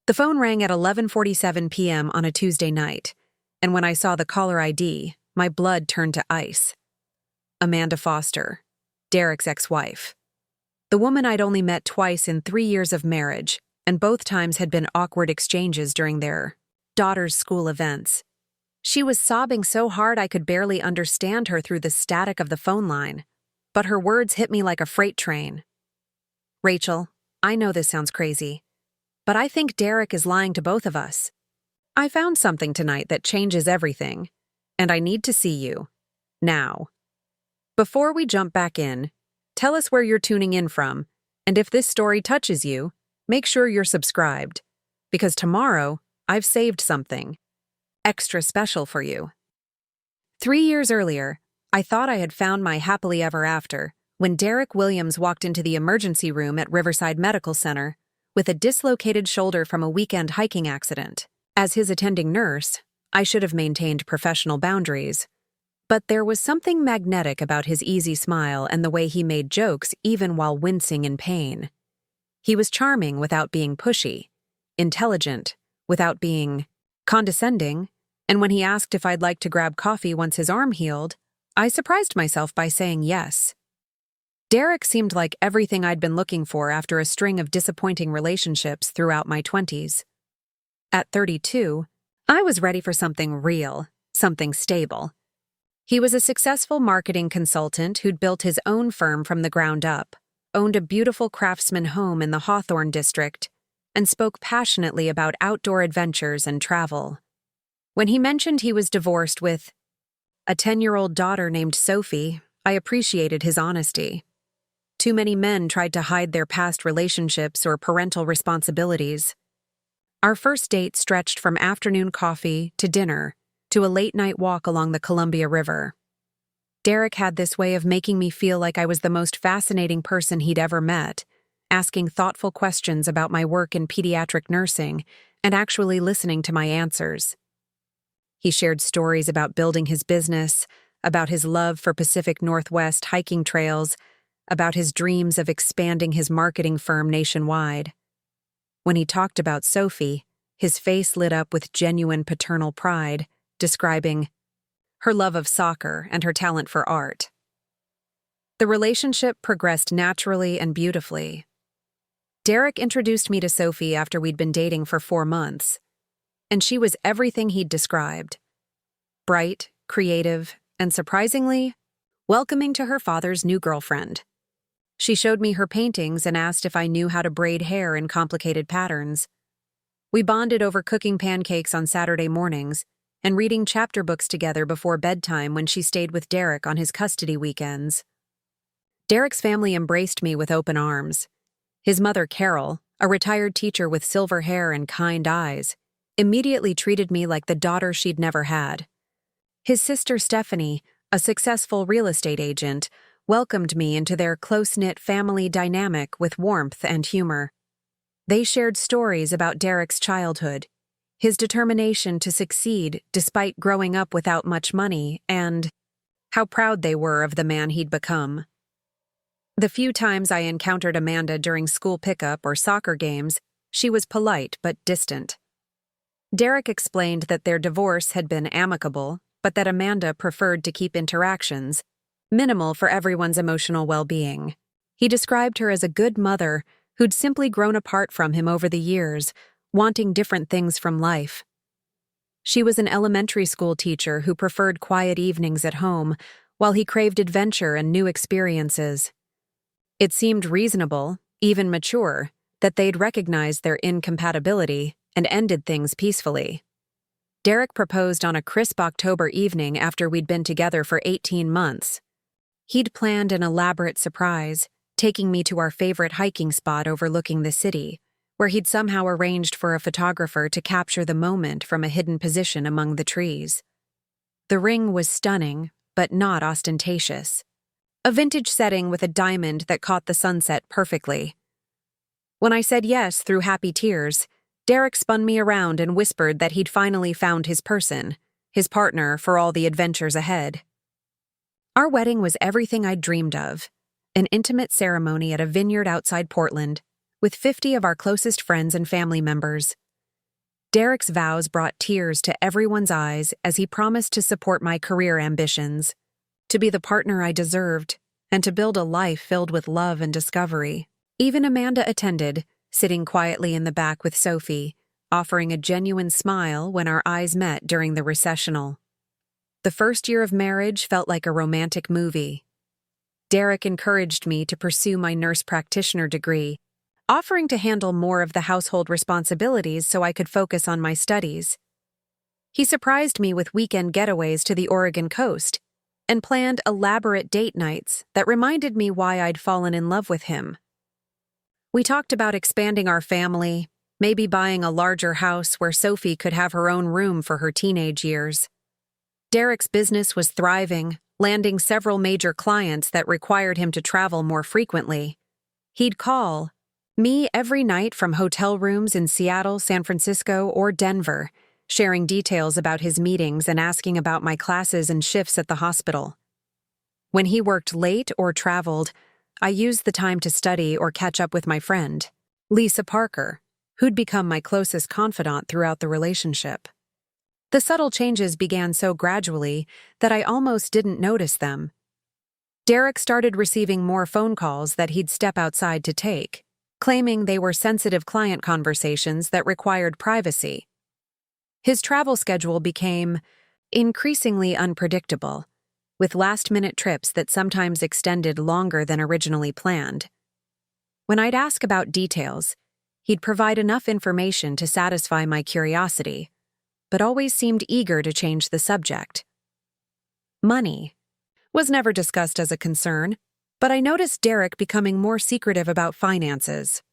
The phone rang at 11:47 p.m. on a Tuesday night, and when I saw the caller ID, my blood turned to ice. Amanda Foster, Derek's ex-wife. The woman I'd only met twice in 3 years of marriage, and both times had been awkward exchanges during their daughter's school events. She was sobbing so hard I could barely understand her through the static of the phone line, but her words hit me like a freight train. "Rachel, I know this sounds crazy, but I think Derek is lying to both of us. I found something tonight that changes everything, and I need to see you. Now." Before we jump back in, tell us where you're tuning in from, and if this story touches you, make sure you're subscribed, because tomorrow I've saved something extra special for you. 3 years earlier, I thought I had found my happily ever after when Derek Williams walked into the emergency room at Riverside Medical Center with a dislocated shoulder from a weekend hiking accident. As his attending nurse, I should have maintained professional boundaries. But there was something magnetic about his easy smile and the way he made jokes even while wincing in pain. He was charming without being pushy, intelligent without being condescending, and when he asked if I'd like to grab coffee once his arm healed, I surprised myself by saying yes. Derek seemed like everything I'd been looking for after a string of disappointing relationships throughout my 20s. At 32, I was ready for something real, something stable. He was a successful marketing consultant who'd built his own firm from the ground up, owned a beautiful craftsman home in the Hawthorne district, and spoke passionately about outdoor adventures and travel. When he mentioned he was divorced with a 10-year-old daughter named Sophie, I appreciated his honesty. Too many men tried to hide their past relationships or parental responsibilities. Our first date stretched from afternoon coffee to dinner to a late-night walk along the Columbia River. Derek had this way of making me feel like I was the most fascinating person he'd ever met, asking thoughtful questions about my work in pediatric nursing and actually listening to my answers. He shared stories about building his business, about his love for Pacific Northwest hiking trails, about his dreams of expanding his marketing firm nationwide. When he talked about Sophie, his face lit up with genuine paternal pride, describing her love of soccer and her talent for art. The relationship progressed naturally and beautifully. Derek introduced me to Sophie after we'd been dating for 4 months, and she was everything he'd described. Bright, creative, and surprisingly, welcoming to her father's new girlfriend. She showed me her paintings and asked if I knew how to braid hair in complicated patterns. We bonded over cooking pancakes on Saturday mornings and reading chapter books together before bedtime when she stayed with Derek on his custody weekends. Derek's family embraced me with open arms. His mother, Carol, a retired teacher with silver hair and kind eyes, immediately treated me like the daughter she'd never had. His sister, Stephanie, a successful real estate agent, welcomed me into their close-knit family dynamic with warmth and humor. They shared stories about Derek's childhood, his determination to succeed despite growing up without much money, and how proud they were of the man he'd become. The few times I encountered Amanda during school pickup or soccer games, she was polite but distant. Derek explained that their divorce had been amicable, but that Amanda preferred to keep interactions minimal for everyone's emotional well-being. He described her as a good mother who'd simply grown apart from him over the years, wanting different things from life. She was an elementary school teacher who preferred quiet evenings at home, while he craved adventure and new experiences. It seemed reasonable, even mature, that they'd recognized their incompatibility and ended things peacefully. Derek proposed on a crisp October evening after we'd been together for 18 months. He'd planned an elaborate surprise, taking me to our favorite hiking spot overlooking the city, where he'd somehow arranged for a photographer to capture the moment from a hidden position among the trees. The ring was stunning, but not ostentatious. A vintage setting with a diamond that caught the sunset perfectly. When I said yes through happy tears, Derek spun me around and whispered that he'd finally found his person, his partner for all the adventures ahead. Our wedding was everything I'd dreamed of, an intimate ceremony at a vineyard outside Portland, with 50 of our closest friends and family members. Derek's vows brought tears to everyone's eyes as he promised to support my career ambitions, to be the partner I deserved, and to build a life filled with love and discovery. Even Amanda attended, sitting quietly in the back with Sophie, offering a genuine smile when our eyes met during the recessional. The first year of marriage felt like a romantic movie. Derek encouraged me to pursue my nurse practitioner degree, offering to handle more of the household responsibilities so I could focus on my studies. He surprised me with weekend getaways to the Oregon coast and planned elaborate date nights that reminded me why I'd fallen in love with him. We talked about expanding our family, maybe buying a larger house where Sophie could have her own room for her teenage years. Derek's business was thriving, landing several major clients that required him to travel more frequently. He'd call me every night from hotel rooms in Seattle, San Francisco, or Denver, sharing details about his meetings and asking about my classes and shifts at the hospital. When he worked late or traveled, I used the time to study or catch up with my friend, Lisa Parker, who'd become my closest confidant throughout the relationship. The subtle changes began so gradually that I almost didn't notice them. Derek started receiving more phone calls that he'd step outside to take, claiming they were sensitive client conversations that required privacy. His travel schedule became increasingly unpredictable, with last-minute trips that sometimes extended longer than originally planned. When I'd ask about details, he'd provide enough information to satisfy my curiosity, but always seemed eager to change the subject. Money was never discussed as a concern, but I noticed Derek becoming more secretive about finances.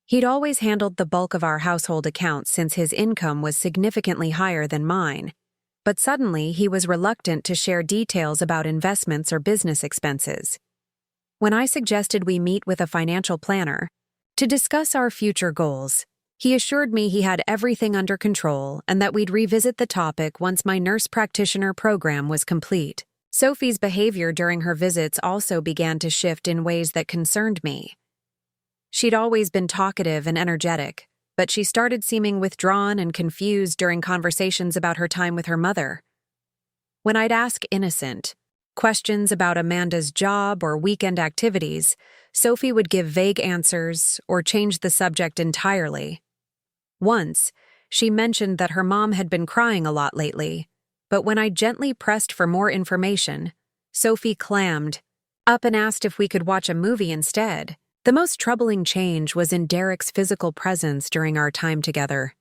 He'd always handled the bulk of our household accounts since his income was significantly higher than mine, but suddenly he was reluctant to share details about investments or business expenses. When I suggested we meet with a financial planner to discuss our future goals, he assured me he had everything under control and that we'd revisit the topic once my nurse practitioner program was complete. Sophie's behavior during her visits also began to shift in ways that concerned me. She'd always been talkative and energetic, but she started seeming withdrawn and confused during conversations about her time with her mother. When I'd ask innocent questions about Amanda's job or weekend activities, Sophie would give vague answers or change the subject entirely. Once, she mentioned that her mom had been crying a lot lately, but when I gently pressed for more information, Sophie clammed up and asked if we could watch a movie instead. The most troubling change was in Derek's physical presence during our time together.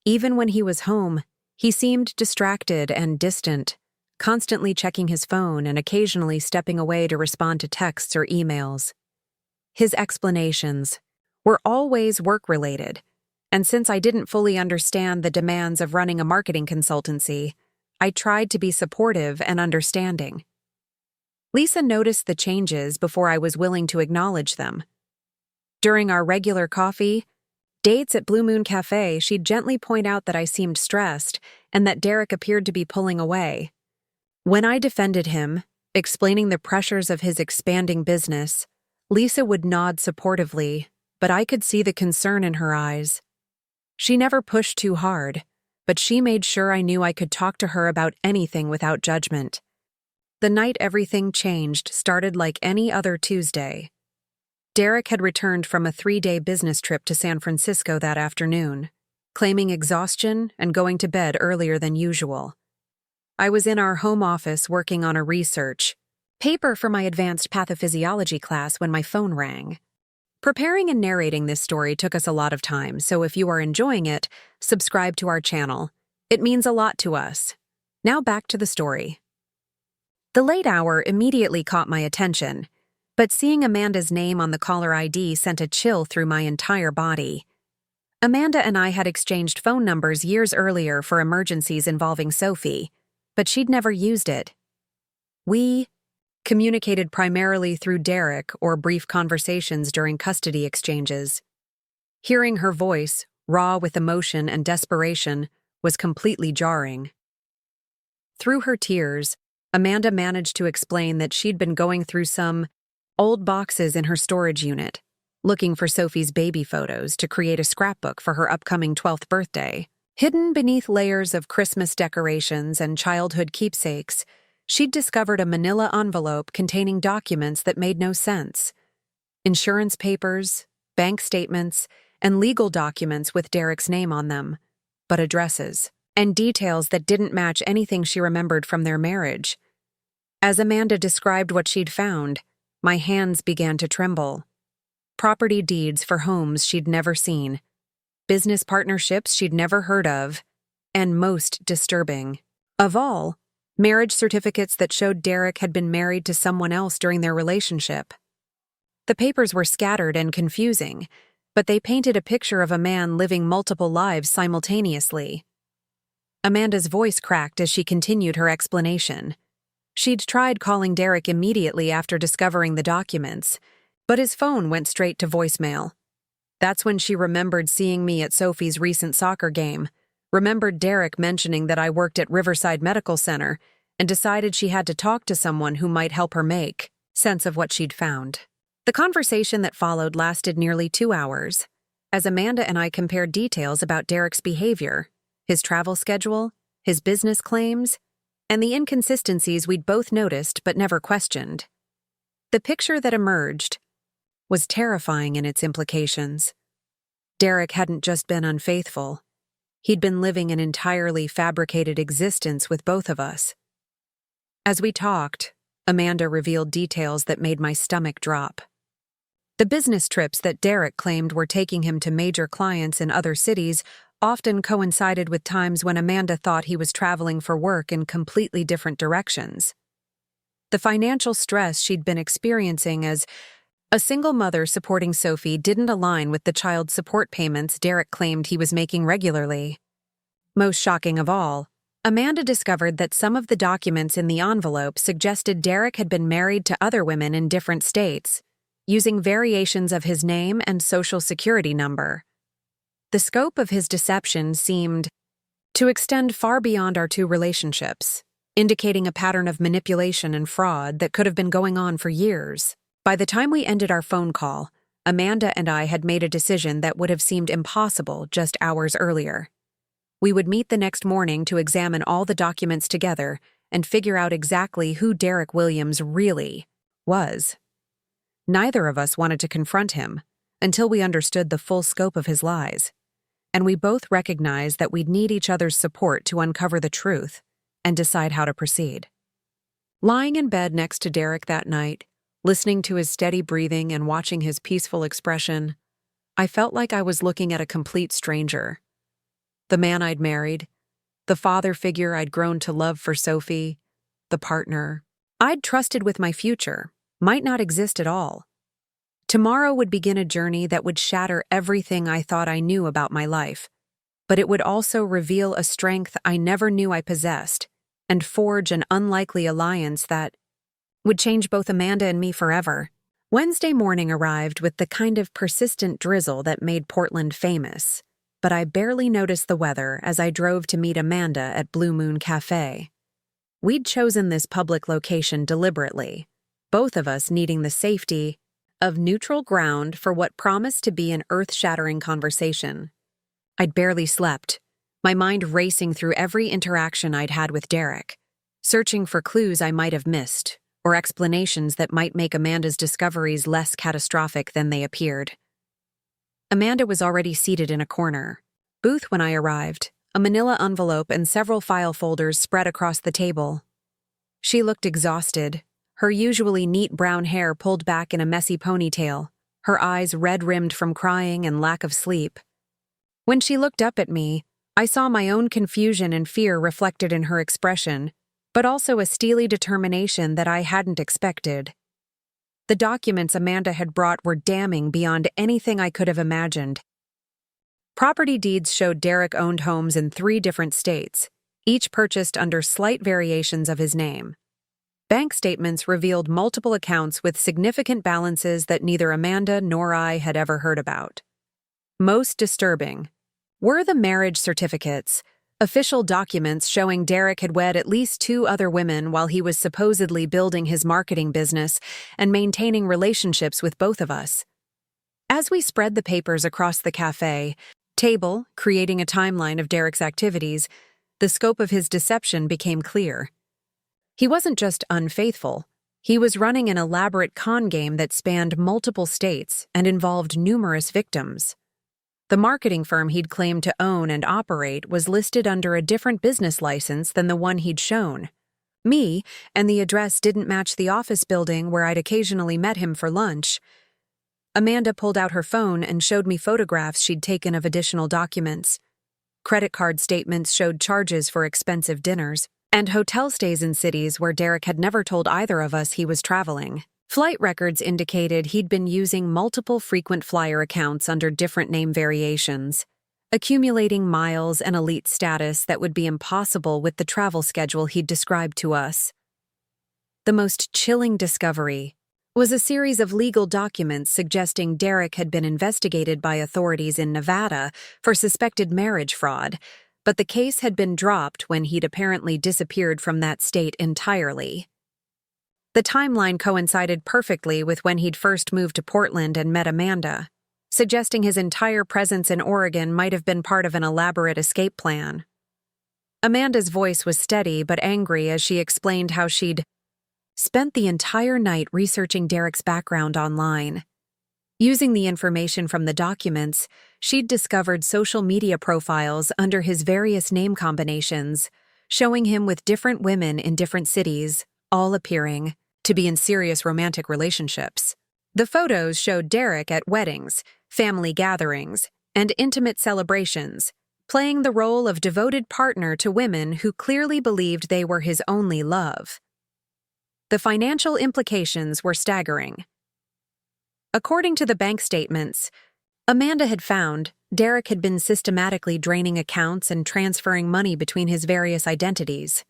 Even when he was home, he seemed distracted and distant, constantly checking his phone and occasionally stepping away to respond to texts or emails. His explanations were always work-related, and since I didn't fully understand the demands of running a marketing consultancy, I tried to be supportive and understanding. Lisa noticed the changes before I was willing to acknowledge them. During our regular coffee dates at Blue Moon Cafe, she'd gently point out that I seemed stressed and that Derek appeared to be pulling away. When I defended him, explaining the pressures of his expanding business, Lisa would nod supportively, but I could see the concern in her eyes. She never pushed too hard, but she made sure I knew I could talk to her about anything without judgment. The night everything changed started like any other Tuesday. Derek had returned from a 3-day business trip to San Francisco that afternoon, claiming exhaustion and going to bed earlier than usual. I was in our home office working on a research paper for my advanced pathophysiology class when my phone rang. Preparing and narrating this story took us a lot of time, so if you are enjoying it, subscribe to our channel. It means a lot to us. Now back to the story. The late hour immediately caught my attention, but seeing Amanda's name on the caller ID sent a chill through my entire body. Amanda and I had exchanged phone numbers years earlier for emergencies involving Sophie, but she'd never used it. We communicated primarily through Derek or brief conversations during custody exchanges. Hearing her voice, raw with emotion and desperation, was completely jarring. Through her tears, Amanda managed to explain that she'd been going through some old boxes in her storage unit, looking for Sophie's baby photos to create a scrapbook for her upcoming 12th birthday. Hidden beneath layers of Christmas decorations and childhood keepsakes, she'd discovered a manila envelope containing documents that made no sense. Insurance papers, bank statements, and legal documents with Derek's name on them, but addresses and details that didn't match anything she remembered from their marriage. As Amanda described what she'd found, my hands began to tremble. Property deeds for homes she'd never seen, business partnerships she'd never heard of, and most disturbing of all, marriage certificates that showed Derek had been married to someone else during their relationship. The papers were scattered and confusing, but they painted a picture of a man living multiple lives simultaneously. Amanda's voice cracked as she continued her explanation. She'd tried calling Derek immediately after discovering the documents, but his phone went straight to voicemail. That's when she remembered seeing me at Sophie's recent soccer game, remembered Derek mentioning that I worked at Riverside Medical Center, and decided she had to talk to someone who might help her make sense of what she'd found. The conversation that followed lasted nearly 2 hours, as Amanda and I compared details about Derek's behavior, his travel schedule, his business claims, and the inconsistencies we'd both noticed but never questioned. The picture that emerged was terrifying in its implications. Derek hadn't just been unfaithful. He'd been living an entirely fabricated existence with both of us. As we talked, Amanda revealed details that made my stomach drop. The business trips that Derek claimed were taking him to major clients in other cities often coincided with times when Amanda thought he was traveling for work in completely different directions. The financial stress she'd been experiencing as a single mother supporting Sophie didn't align with the child support payments Derek claimed he was making regularly. Most shocking of all, Amanda discovered that some of the documents in the envelope suggested Derek had been married to other women in different states, using variations of his name and social security number. The scope of his deception seemed to extend far beyond our two relationships, indicating a pattern of manipulation and fraud that could have been going on for years. By the time we ended our phone call, Amanda and I had made a decision that would have seemed impossible just hours earlier. We would meet the next morning to examine all the documents together and figure out exactly who Derek Williams really was. Neither of us wanted to confront him until we understood the full scope of his lies, and we both recognized that we'd need each other's support to uncover the truth and decide how to proceed. Lying in bed next to Derek that night, listening to his steady breathing and watching his peaceful expression, I felt like I was looking at a complete stranger. The man I'd married, the father figure I'd grown to love for Sophie, the partner I'd trusted with my future, might not exist at all. Tomorrow would begin a journey that would shatter everything I thought I knew about my life, but it would also reveal a strength I never knew I possessed and forge an unlikely alliance that would change both Amanda and me forever. Wednesday morning arrived with the kind of persistent drizzle that made Portland famous, but I barely noticed the weather as I drove to meet Amanda at Blue Moon Cafe. We'd chosen this public location deliberately, both of us needing the safety of neutral ground for what promised to be an earth-shattering conversation. I'd barely slept, my mind racing through every interaction I'd had with Derek, searching for clues I might have missed, or explanations that might make Amanda's discoveries less catastrophic than they appeared. Amanda was already seated in a corner booth when I arrived, a manila envelope and several file folders spread across the table. She looked exhausted, her usually neat brown hair pulled back in a messy ponytail, her eyes red-rimmed from crying and lack of sleep. When she looked up at me, I saw my own confusion and fear reflected in her expression, but also a steely determination that I hadn't expected. The documents Amanda had brought were damning beyond anything I could have imagined. Property deeds showed Derek owned homes in 3 different states, each purchased under slight variations of his name. Bank statements revealed multiple accounts with significant balances that neither Amanda nor I had ever heard about. Most disturbing were the marriage certificates, official documents showing Derek had wed at least 2 other women while he was supposedly building his marketing business and maintaining relationships with both of us. As we spread the papers across the cafe, table, creating a timeline of Derek's activities, the scope of his deception became clear. He wasn't just unfaithful. He was running an elaborate con game that spanned multiple states and involved numerous victims. The marketing firm he'd claimed to own and operate was listed under a different business license than the one he'd shown me, and the address didn't match the office building where I'd occasionally met him for lunch. Amanda pulled out her phone and showed me photographs she'd taken of additional documents. Credit card statements showed charges for expensive dinners, and hotel stays in cities where Derek had never told either of us he was traveling. Flight records indicated he'd been using multiple frequent flyer accounts under different name variations, accumulating miles and elite status that would be impossible with the travel schedule he'd described to us. The most chilling discovery was a series of legal documents suggesting Derek had been investigated by authorities in Nevada for suspected marriage fraud, but the case had been dropped when he'd apparently disappeared from that state entirely. The timeline coincided perfectly with when he'd first moved to Portland and met Amanda, suggesting his entire presence in Oregon might have been part of an elaborate escape plan. Amanda's voice was steady but angry as she explained how she'd spent the entire night researching Derek's background online. Using the information from the documents, she'd discovered social media profiles under his various name combinations, showing him with different women in different cities, all appearing to be in serious romantic relationships. The photos showed Derek at weddings, family gatherings, and intimate celebrations, playing the role of devoted partner to women who clearly believed they were his only love. The financial implications were staggering. According to the bank statements Amanda had found, Derek had been systematically draining accounts and transferring money between his various identities.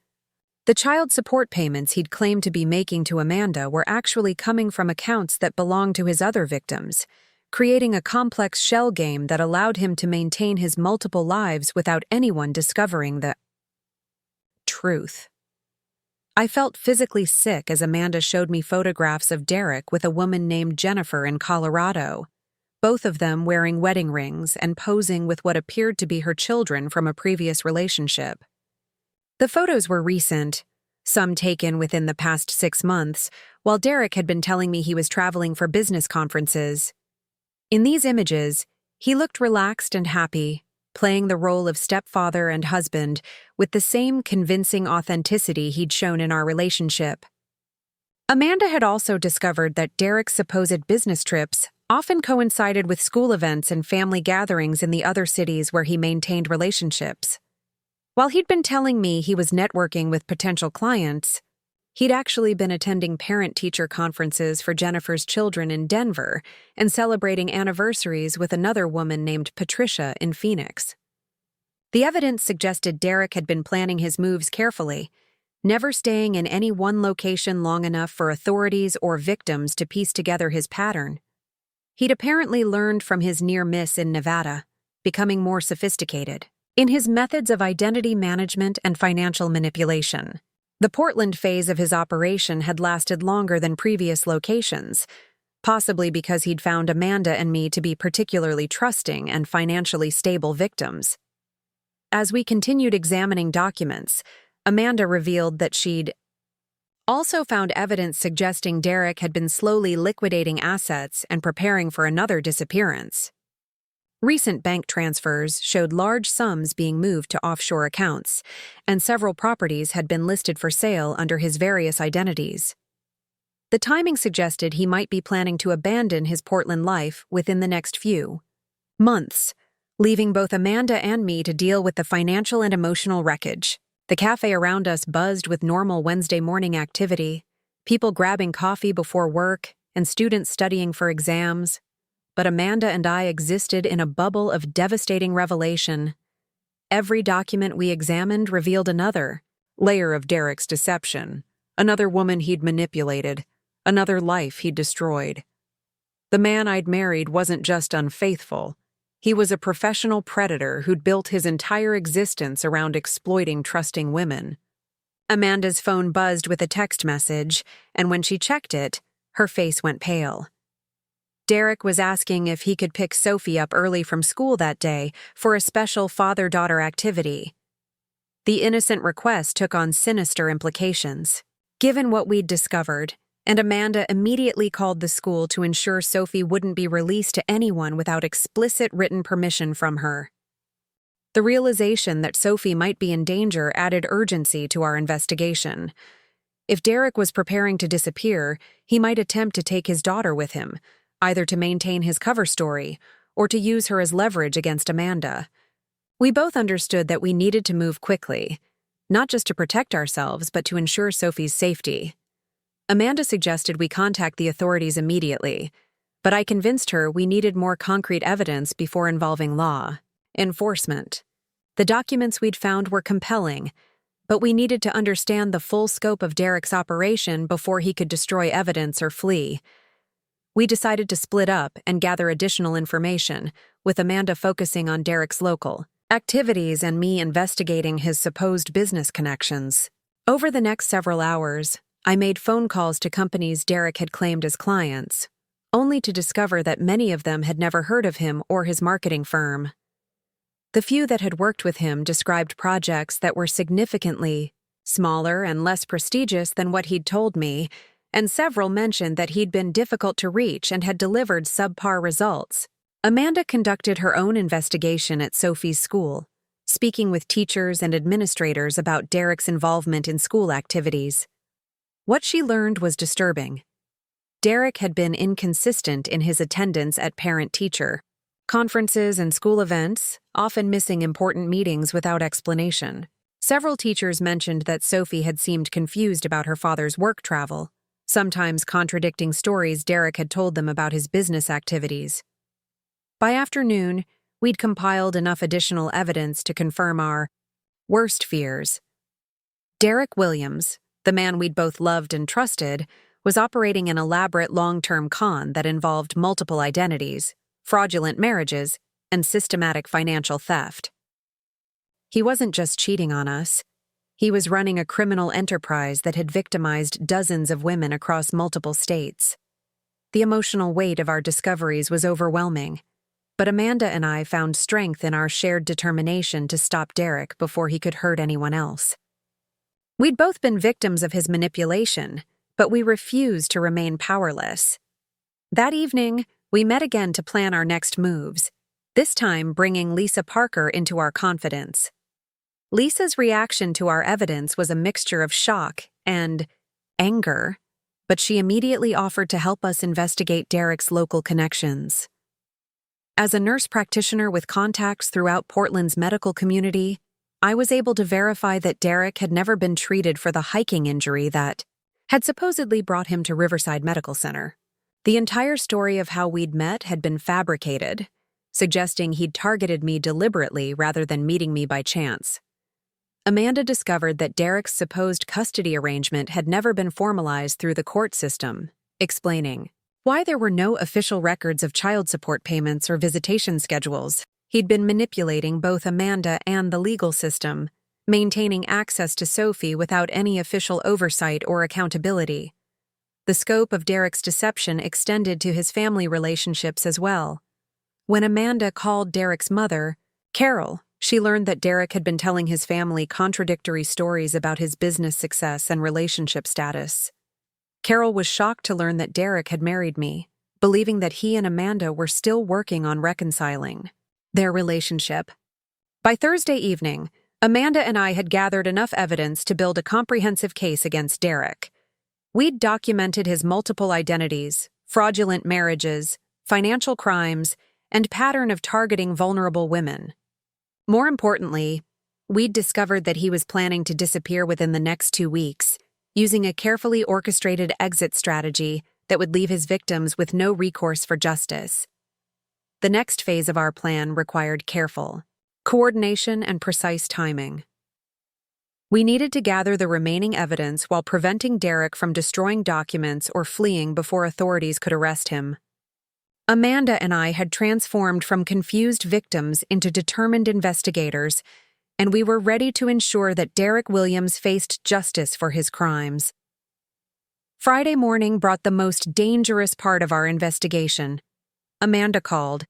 The child support payments he'd claimed to be making to Amanda were actually coming from accounts that belonged to his other victims, creating a complex shell game that allowed him to maintain his multiple lives without anyone discovering the truth. I felt physically sick as Amanda showed me photographs of Derek with a woman named Jennifer in Colorado, both of them wearing wedding rings and posing with what appeared to be her children from a previous relationship. The photos were recent, some taken within the past 6 months, while Derek had been telling me he was traveling for business conferences. In these images, he looked relaxed and happy, playing the role of stepfather and husband with the same convincing authenticity he'd shown in our relationship. Amanda had also discovered that Derek's supposed business trips often coincided with school events and family gatherings in the other cities where he maintained relationships. While he'd been telling me he was networking with potential clients, he'd actually been attending parent-teacher conferences for Jennifer's children in Denver and celebrating anniversaries with another woman named Patricia in Phoenix. The evidence suggested Derek had been planning his moves carefully, never staying in any one location long enough for authorities or victims to piece together his pattern. He'd apparently learned from his near miss in Nevada, becoming more sophisticated in his methods of identity management and financial manipulation. The Portland phase of his operation had lasted longer than previous locations, possibly because he'd found Amanda and me to be particularly trusting and financially stable victims. As we continued examining documents, Amanda revealed that she'd also found evidence suggesting Derek had been slowly liquidating assets and preparing for another disappearance. Recent bank transfers showed large sums being moved to offshore accounts, and several properties had been listed for sale under his various identities. The timing suggested he might be planning to abandon his Portland life within the next few months, leaving both Amanda and me to deal with the financial and emotional wreckage. The cafe around us buzzed with normal Wednesday morning activity, people grabbing coffee before work, and students studying for exams. But Amanda and I existed in a bubble of devastating revelation. Every document we examined revealed another layer of Derek's deception, another woman he'd manipulated, another life he'd destroyed. The man I'd married wasn't just unfaithful. He was a professional predator who'd built his entire existence around exploiting trusting women. Amanda's phone buzzed with a text message, and when she checked it, her face went pale. Derek was asking if he could pick Sophie up early from school that day for a special father-daughter activity. The innocent request took on sinister implications. Given what we'd discovered, and Amanda immediately called the school to ensure Sophie wouldn't be released to anyone without explicit written permission from her. The realization that Sophie might be in danger added urgency to our investigation. If Derek was preparing to disappear, he might attempt to take his daughter with him, either to maintain his cover story or to use her as leverage against Amanda. We both understood that we needed to move quickly, not just to protect ourselves, but to ensure Sophie's safety. Amanda suggested we contact the authorities immediately, but I convinced her we needed more concrete evidence before involving law enforcement. The documents we'd found were compelling, but we needed to understand the full scope of Derek's operation before he could destroy evidence or flee. We decided to split up and gather additional information, with Amanda focusing on Derek's local activities and me investigating his supposed business connections. Over the next several hours, I made phone calls to companies Derek had claimed as clients, only to discover that many of them had never heard of him or his marketing firm. The few that had worked with him described projects that were significantly smaller and less prestigious than what he'd told me, and several mentioned that he'd been difficult to reach and had delivered subpar results. Amanda conducted her own investigation at Sophie's school, speaking with teachers and administrators about Derek's involvement in school activities. What she learned was disturbing. Derek had been inconsistent in his attendance at parent-teacher conferences and school events, often missing important meetings without explanation. Several teachers mentioned that Sophie had seemed confused about her father's work travel, sometimes contradicting stories Derek had told them about his business activities. By afternoon, we'd compiled enough additional evidence to confirm our worst fears. Derek Williams, the man we'd both loved and trusted, was operating an elaborate long-term con that involved multiple identities, fraudulent marriages, and systematic financial theft. He wasn't just cheating on us. He was running a criminal enterprise that had victimized dozens of women across multiple states. The emotional weight of our discoveries was overwhelming, but Amanda and I found strength in our shared determination to stop Derek before he could hurt anyone else. We'd both been victims of his manipulation, but we refused to remain powerless. That evening, we met again to plan our next moves, this time bringing Lisa Parker into our confidence. Lisa's reaction to our evidence was a mixture of shock and anger, but she immediately offered to help us investigate Derek's local connections. As a nurse practitioner with contacts throughout Portland's medical community, I was able to verify that Derek had never been treated for the hiking injury that had supposedly brought him to Riverside Medical Center. The entire story of how we'd met had been fabricated, suggesting he'd targeted me deliberately rather than meeting me by chance. Amanda discovered that Derek's supposed custody arrangement had never been formalized through the court system, explaining why there were no official records of child support payments or visitation schedules. He'd been manipulating both Amanda and the legal system, maintaining access to Sophie without any official oversight or accountability. The scope of Derek's deception extended to his family relationships as well. When Amanda called Derek's mother, Carol, she learned that Derek had been telling his family contradictory stories about his business success and relationship status. Carol was shocked to learn that Derek had married me, believing that he and Amanda were still working on reconciling their relationship. By Thursday evening, Amanda and I had gathered enough evidence to build a comprehensive case against Derek. We'd documented his multiple identities, fraudulent marriages, financial crimes, and pattern of targeting vulnerable women. More importantly, we'd discovered that he was planning to disappear within the next 2 weeks, using a carefully orchestrated exit strategy that would leave his victims with no recourse for justice. The next phase of our plan required careful coordination and precise timing. We needed to gather the remaining evidence while preventing Derek from destroying documents or fleeing before authorities could arrest him. Amanda and I had transformed from confused victims into determined investigators, and we were ready to ensure that Derek Williams faced justice for his crimes. Friday morning brought the most dangerous part of our investigation. Amanda called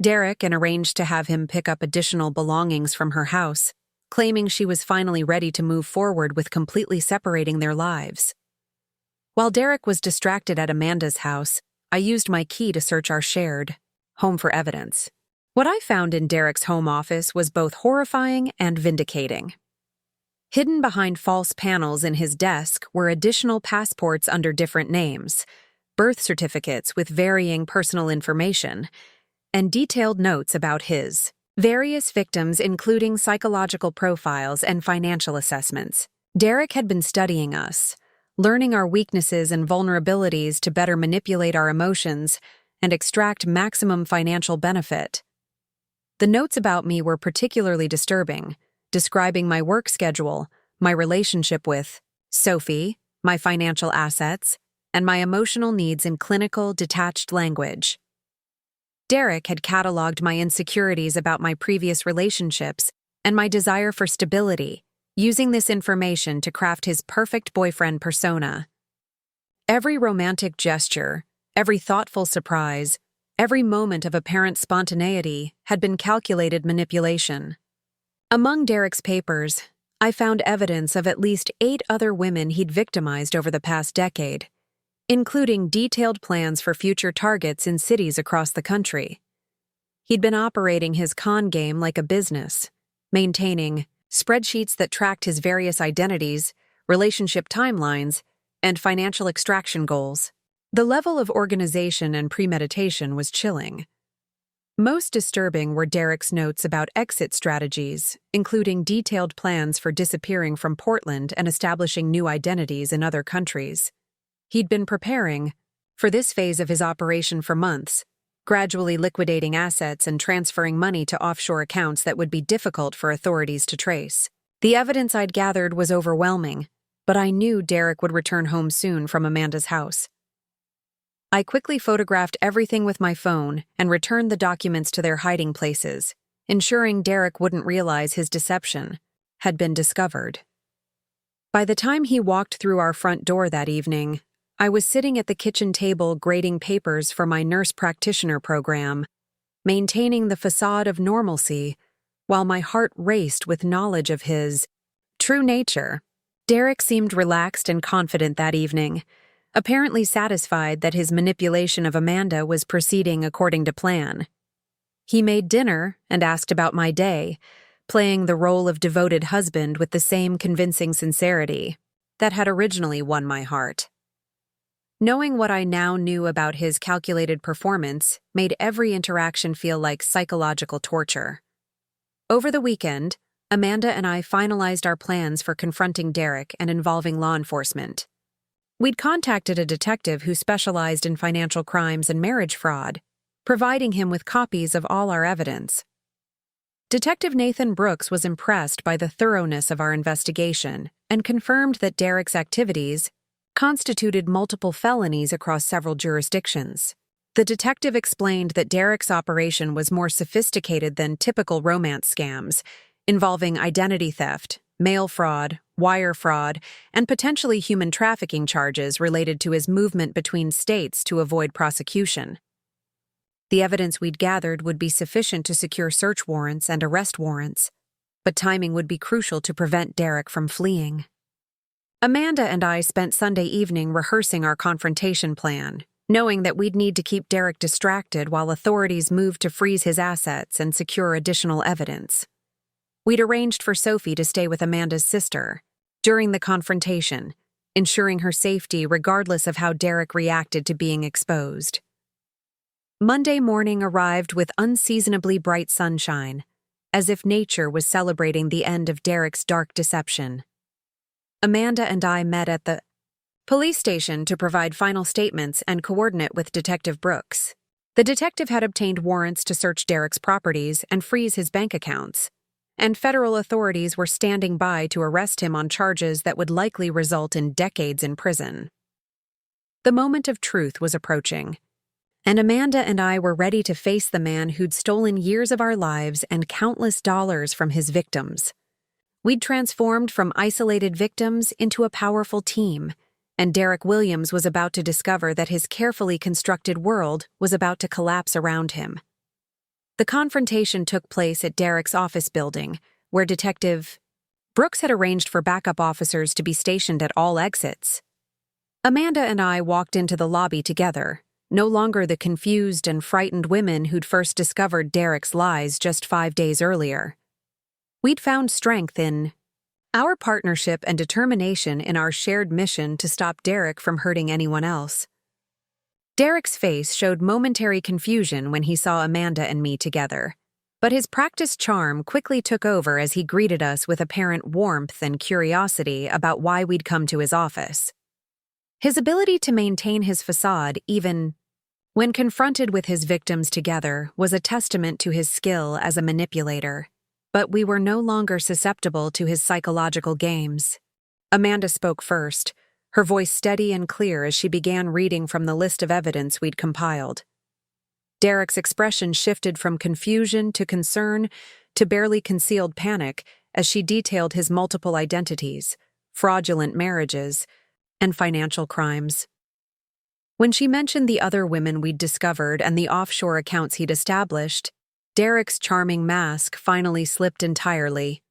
Derek and arranged to have him pick up additional belongings from her house, claiming she was finally ready to move forward with completely separating their lives. While Derek was distracted at Amanda's house, I used my key to search our shared home for evidence. What I found in Derek's home office was both horrifying and vindicating. Hidden behind false panels in his desk were additional passports under different names, birth certificates with varying personal information, and detailed notes about his various victims, including psychological profiles and financial assessments. Derek had been studying us, learning our weaknesses and vulnerabilities to better manipulate our emotions and extract maximum financial benefit. The notes about me were particularly disturbing, describing my work schedule, my relationship with Sophie, my financial assets, and my emotional needs in clinical, detached language. Derek had cataloged my insecurities about my previous relationships and my desire for stability, using this information to craft his perfect boyfriend persona. Every romantic gesture, every thoughtful surprise, every moment of apparent spontaneity had been calculated manipulation. Among Derek's papers, I found evidence of at least 8 other women he'd victimized over the past decade, including detailed plans for future targets in cities across the country. He'd been operating his con game like a business, maintaining spreadsheets that tracked his various identities, relationship timelines, and financial extraction goals. The level of organization and premeditation was chilling. Most disturbing were Derek's notes about exit strategies, including detailed plans for disappearing from Portland and establishing new identities in other countries. He'd been preparing for this phase of his operation for months, gradually liquidating assets and transferring money to offshore accounts that would be difficult for authorities to trace. The evidence I'd gathered was overwhelming, but I knew Derek would return home soon from Amanda's house. I quickly photographed everything with my phone and returned the documents to their hiding places, ensuring Derek wouldn't realize his deception had been discovered. By the time he walked through our front door that evening, I was sitting at the kitchen table grading papers for my nurse practitioner program, maintaining the facade of normalcy while my heart raced with knowledge of his true nature. Derek seemed relaxed and confident that evening, apparently satisfied that his manipulation of Amanda was proceeding according to plan. He made dinner and asked about my day, playing the role of devoted husband with the same convincing sincerity that had originally won my heart. Knowing what I now knew about his calculated performance made every interaction feel like psychological torture. Over the weekend, Amanda and I finalized our plans for confronting Derek and involving law enforcement. We'd contacted a detective who specialized in financial crimes and marriage fraud, providing him with copies of all our evidence. Detective Nathan Brooks was impressed by the thoroughness of our investigation and confirmed that Derek's activities constituted multiple felonies across several jurisdictions. The detective explained that Derek's operation was more sophisticated than typical romance scams, involving identity theft, mail fraud, wire fraud, and potentially human trafficking charges related to his movement between states to avoid prosecution. The evidence we'd gathered would be sufficient to secure search warrants and arrest warrants, but timing would be crucial to prevent Derek from fleeing. Amanda and I spent Sunday evening rehearsing our confrontation plan, knowing that we'd need to keep Derek distracted while authorities moved to freeze his assets and secure additional evidence. We'd arranged for Sophie to stay with Amanda's sister during the confrontation, ensuring her safety regardless of how Derek reacted to being exposed. Monday morning arrived with unseasonably bright sunshine, as if nature was celebrating the end of Derek's dark deception. Amanda and I met at the police station to provide final statements and coordinate with Detective Brooks. The detective had obtained warrants to search Derek's properties and freeze his bank accounts, and federal authorities were standing by to arrest him on charges that would likely result in decades in prison. The moment of truth was approaching, and Amanda and I were ready to face the man who'd stolen years of our lives and countless dollars from his victims. We'd transformed from isolated victims into a powerful team, and Derek Williams was about to discover that his carefully constructed world was about to collapse around him. The confrontation took place at Derek's office building, where Detective Brooks had arranged for backup officers to be stationed at all exits. Amanda and I walked into the lobby together, no longer the confused and frightened women who'd first discovered Derek's lies just 5 days earlier. We'd found strength in our partnership and determination in our shared mission to stop Derek from hurting anyone else. Derek's face showed momentary confusion when he saw Amanda and me together, but his practiced charm quickly took over as he greeted us with apparent warmth and curiosity about why we'd come to his office. His ability to maintain his facade, even when confronted with his victims together, was a testament to his skill as a manipulator. But we were no longer susceptible to his psychological games. Amanda spoke first, her voice steady and clear as she began reading from the list of evidence we'd compiled. Derek's expression shifted from confusion to concern to barely concealed panic as she detailed his multiple identities, fraudulent marriages, and financial crimes. When she mentioned the other women we'd discovered and the offshore accounts he'd established, Derek's charming mask finally slipped entirely.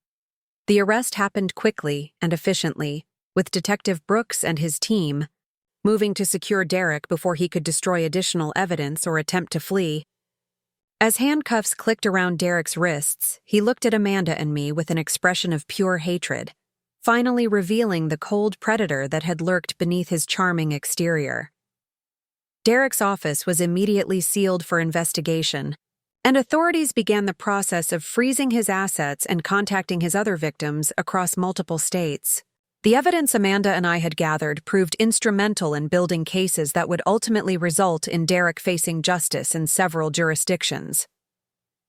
The arrest happened quickly and efficiently, with Detective Brooks and his team moving to secure Derek before he could destroy additional evidence or attempt to flee. As handcuffs clicked around Derek's wrists, he looked at Amanda and me with an expression of pure hatred, finally revealing the cold predator that had lurked beneath his charming exterior. Derek's office was immediately sealed for investigation, and authorities began the process of freezing his assets and contacting his other victims across multiple states. The evidence Amanda and I had gathered proved instrumental in building cases that would ultimately result in Derek facing justice in several jurisdictions.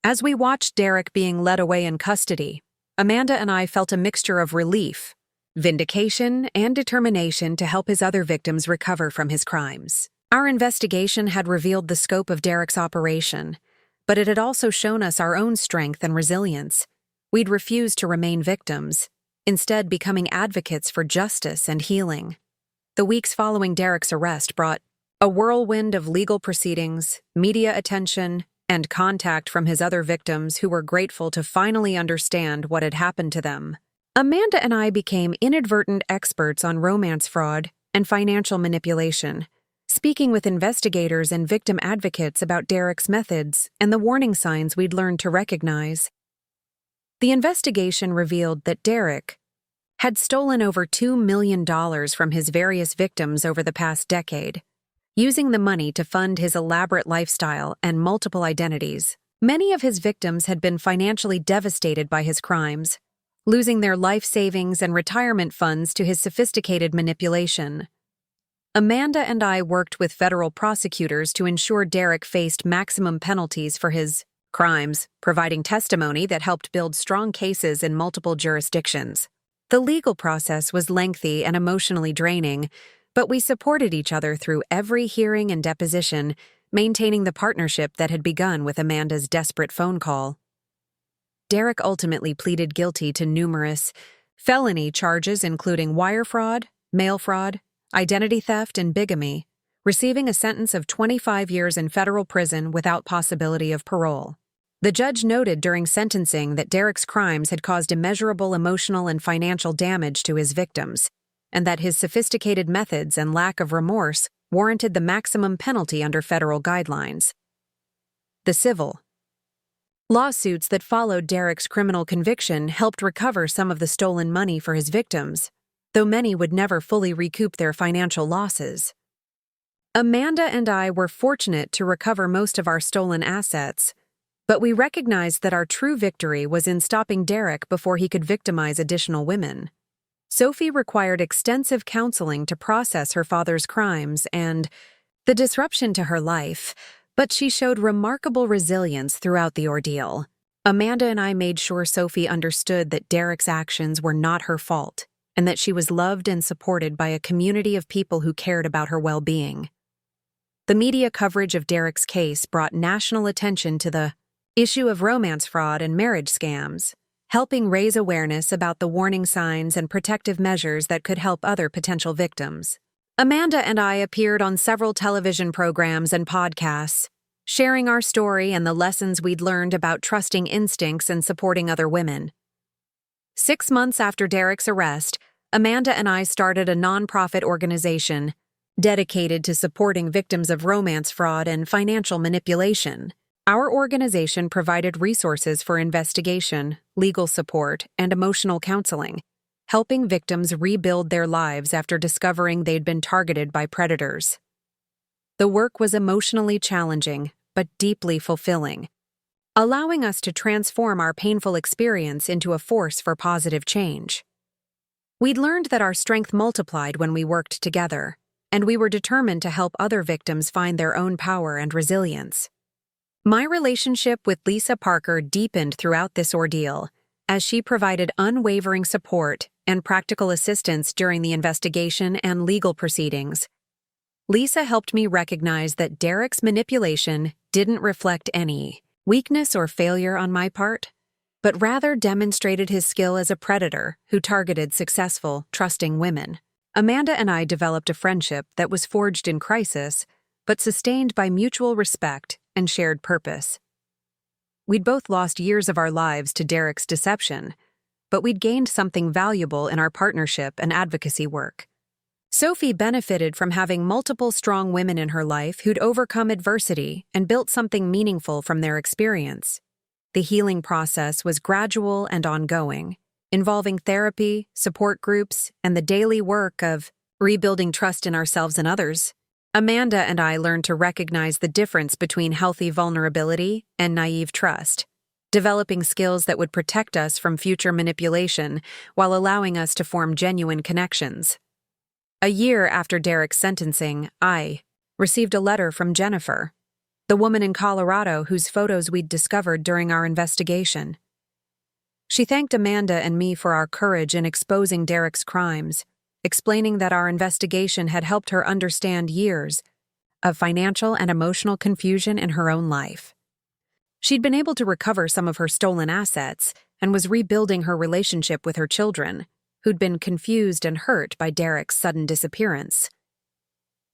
As we watched Derek being led away in custody, Amanda and I felt a mixture of relief, vindication, and determination to help his other victims recover from his crimes. Our investigation had revealed the scope of Derek's operation, but it had also shown us our own strength and resilience. We'd refused to remain victims, instead becoming advocates for justice and healing. The weeks following Derek's arrest brought a whirlwind of legal proceedings, media attention, and contact from his other victims who were grateful to finally understand what had happened to them. Amanda and I became inadvertent experts on romance fraud and financial manipulation, speaking with investigators and victim advocates about Derek's methods and the warning signs we'd learned to recognize. The investigation revealed that Derek had stolen over $2 million from his various victims over the past decade, using the money to fund his elaborate lifestyle and multiple identities. Many of his victims had been financially devastated by his crimes, losing their life savings and retirement funds to his sophisticated manipulation. Amanda and I worked with federal prosecutors to ensure Derek faced maximum penalties for his crimes, providing testimony that helped build strong cases in multiple jurisdictions. The legal process was lengthy and emotionally draining, but we supported each other through every hearing and deposition, maintaining the partnership that had begun with Amanda's desperate phone call. Derek ultimately pleaded guilty to numerous felony charges including wire fraud, mail fraud, identity theft, and bigamy, receiving a sentence of 25 years in federal prison without possibility of parole. The judge noted during sentencing that Derek's crimes had caused immeasurable emotional and financial damage to his victims, and that his sophisticated methods and lack of remorse warranted the maximum penalty under federal guidelines. The civil lawsuits that followed Derek's criminal conviction helped recover some of the stolen money for his victims, though many would never fully recoup their financial losses. Amanda and I were fortunate to recover most of our stolen assets, but we recognized that our true victory was in stopping Derek before he could victimize additional women. Sophie required extensive counseling to process her father's crimes and the disruption to her life, but she showed remarkable resilience throughout the ordeal. Amanda and I made sure Sophie understood that Derek's actions were not her fault, and that she was loved and supported by a community of people who cared about her well-being. The media coverage of Derek's case brought national attention to the issue of romance fraud and marriage scams, helping raise awareness about the warning signs and protective measures that could help other potential victims. Amanda and I appeared on several television programs and podcasts, sharing our story and the lessons we'd learned about trusting instincts and supporting other women. 6 months after Derek's arrest, Amanda and I started a nonprofit organization dedicated to supporting victims of romance fraud and financial manipulation. Our organization provided resources for investigation, legal support, and emotional counseling, helping victims rebuild their lives after discovering they'd been targeted by predators. The work was emotionally challenging, but deeply fulfilling, allowing us to transform our painful experience into a force for positive change. We'd learned that our strength multiplied when we worked together, and we were determined to help other victims find their own power and resilience. My relationship with Lisa Parker deepened throughout this ordeal, as she provided unwavering support and practical assistance during the investigation and legal proceedings. Lisa helped me recognize that Derek's manipulation didn't reflect any weakness or failure on my part, but rather demonstrated his skill as a predator who targeted successful, trusting women. Amanda and I developed a friendship that was forged in crisis, but sustained by mutual respect and shared purpose. We'd both lost years of our lives to Derek's deception, but we'd gained something valuable in our partnership and advocacy work. Sophie benefited from having multiple strong women in her life who'd overcome adversity and built something meaningful from their experience. The healing process was gradual and ongoing, involving therapy, support groups, and the daily work of rebuilding trust in ourselves and others. Amanda and I learned to recognize the difference between healthy vulnerability and naive trust, developing skills that would protect us from future manipulation while allowing us to form genuine connections. A year after Derek's sentencing, I received a letter from Jennifer, the woman in Colorado whose photos we'd discovered during our investigation. She thanked Amanda and me for our courage in exposing Derek's crimes, explaining that our investigation had helped her understand years of financial and emotional confusion in her own life. She'd been able to recover some of her stolen assets and was rebuilding her relationship with her children, who'd been confused and hurt by Derek's sudden disappearance.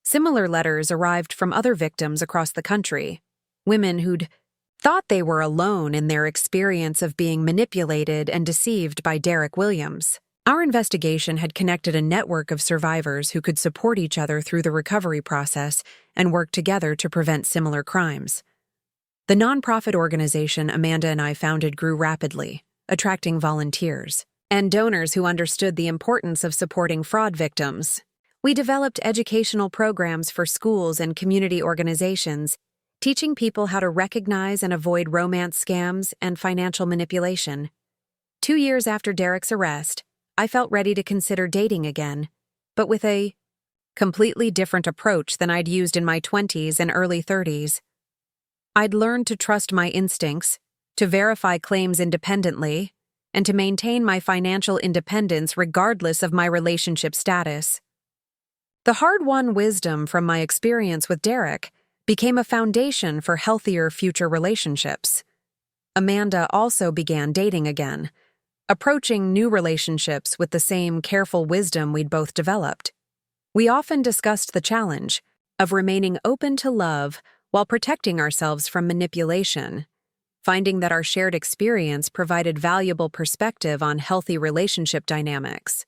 Similar letters arrived from other victims across the country, women who'd thought they were alone in their experience of being manipulated and deceived by Derek Williams. Our investigation had connected a network of survivors who could support each other through the recovery process and work together to prevent similar crimes. The nonprofit organization Amanda and I founded grew rapidly, attracting volunteers and donors who understood the importance of supporting fraud victims. We developed educational programs for schools and community organizations, teaching people how to recognize and avoid romance scams and financial manipulation. 2 years after Derek's arrest, I felt ready to consider dating again, but with a completely different approach than I'd used in my 20s and early 30s. I'd learned to trust my instincts, to verify claims independently, and to maintain my financial independence regardless of my relationship status. The hard-won wisdom from my experience with Derek became a foundation for healthier future relationships. Amanda also began dating again, approaching new relationships with the same careful wisdom we'd both developed. We often discussed the challenge of remaining open to love while protecting ourselves from manipulation, finding that our shared experience provided valuable perspective on healthy relationship dynamics.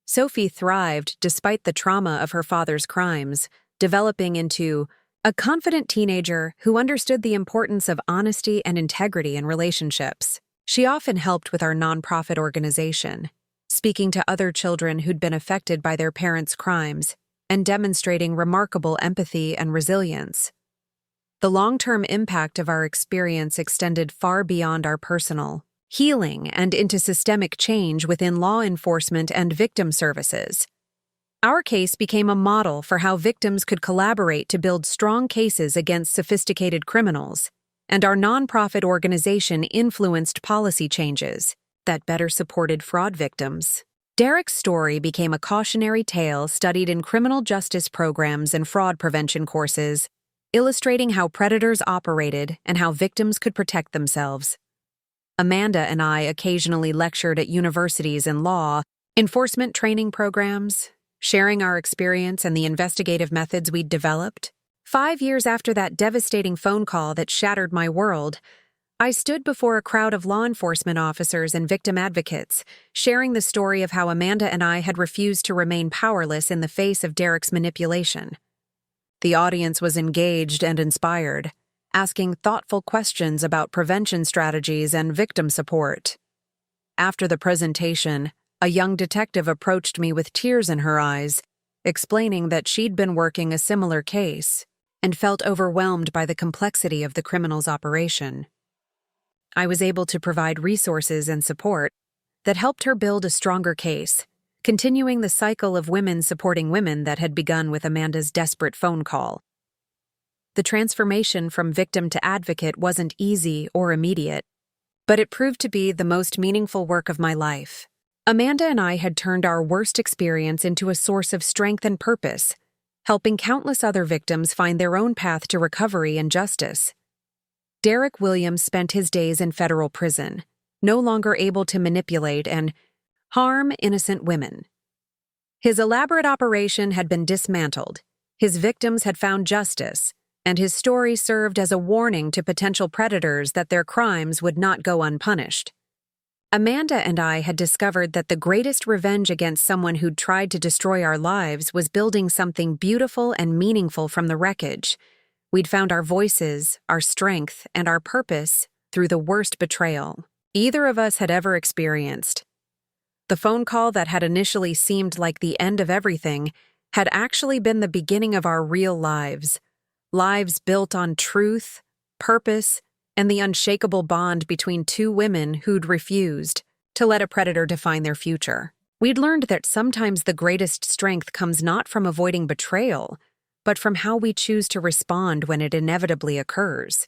Sophie thrived despite the trauma of her father's crimes, developing into a confident teenager who understood the importance of honesty and integrity in relationships. She often helped with our nonprofit organization, speaking to other children who'd been affected by their parents' crimes and demonstrating remarkable empathy and resilience. The long-term impact of our experience extended far beyond our personal healing and into systemic change within law enforcement and victim services. Our case became a model for how victims could collaborate to build strong cases against sophisticated criminals, and our nonprofit organization influenced policy changes that better supported fraud victims. Derek's story became a cautionary tale studied in criminal justice programs and fraud prevention courses, illustrating how predators operated and how victims could protect themselves. Amanda and I occasionally lectured at universities in law, enforcement training programs, sharing our experience and the investigative methods we'd developed. 5 years after that devastating phone call that shattered my world, I stood before a crowd of law enforcement officers and victim advocates, sharing the story of how Amanda and I had refused to remain powerless in the face of Derek's manipulation. The audience was engaged and inspired, asking thoughtful questions about prevention strategies and victim support. After the presentation, a young detective approached me with tears in her eyes, explaining that she'd been working a similar case and felt overwhelmed by the complexity of the criminal's operation. I was able to provide resources and support that helped her build a stronger case, continuing the cycle of women supporting women that had begun with Amanda's desperate phone call. The transformation from victim to advocate wasn't easy or immediate, but it proved to be the most meaningful work of my life. Amanda and I had turned our worst experience into a source of strength and purpose, helping countless other victims find their own path to recovery and justice. Derek Williams spent his days in federal prison, no longer able to manipulate and harm innocent women. His elaborate operation had been dismantled, his victims had found justice, and his story served as a warning to potential predators that their crimes would not go unpunished. Amanda and I had discovered that the greatest revenge against someone who'd tried to destroy our lives was building something beautiful and meaningful from the wreckage. We'd found our voices, our strength, and our purpose through the worst betrayal either of us had ever experienced. The phone call that had initially seemed like the end of everything had actually been the beginning of our real lives built on truth, purpose, and the unshakable bond between two women who'd refused to let a predator define their future. We'd learned that sometimes the greatest strength comes not from avoiding betrayal, but from how we choose to respond when it inevitably occurs.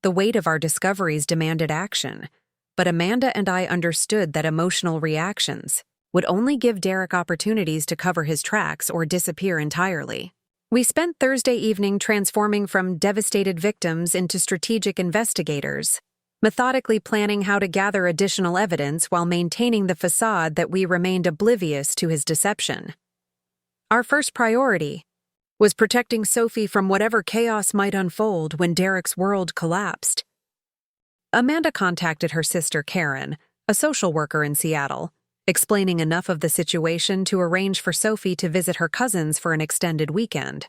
The weight of our discoveries demanded action, but Amanda and I understood that emotional reactions would only give Derek opportunities to cover his tracks or disappear entirely. We spent Thursday evening transforming from devastated victims into strategic investigators, methodically planning how to gather additional evidence while maintaining the facade that we remained oblivious to his deception. Our first priority was protecting Sophie from whatever chaos might unfold when Derek's world collapsed. Amanda contacted her sister Karen, a social worker in Seattle, explaining enough of the situation to arrange for Sophie to visit her cousins for an extended weekend.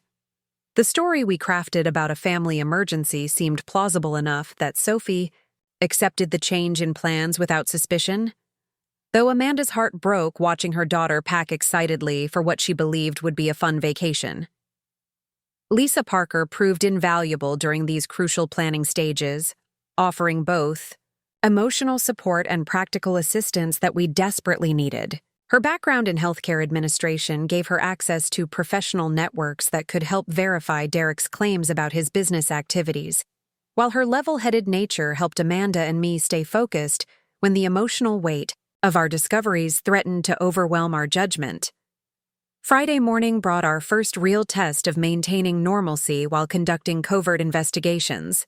The story we crafted about a family emergency seemed plausible enough that Sophie accepted the change in plans without suspicion, though Amanda's heart broke watching her daughter pack excitedly for what she believed would be a fun vacation. Lisa Parker proved invaluable during these crucial planning stages, offering both emotional support and practical assistance that we desperately needed. Her background in healthcare administration gave her access to professional networks that could help verify Derek's claims about his business activities, while her level-headed nature helped Amanda and me stay focused when the emotional weight of our discoveries threatened to overwhelm our judgment. Friday morning brought our first real test of maintaining normalcy while conducting covert investigations.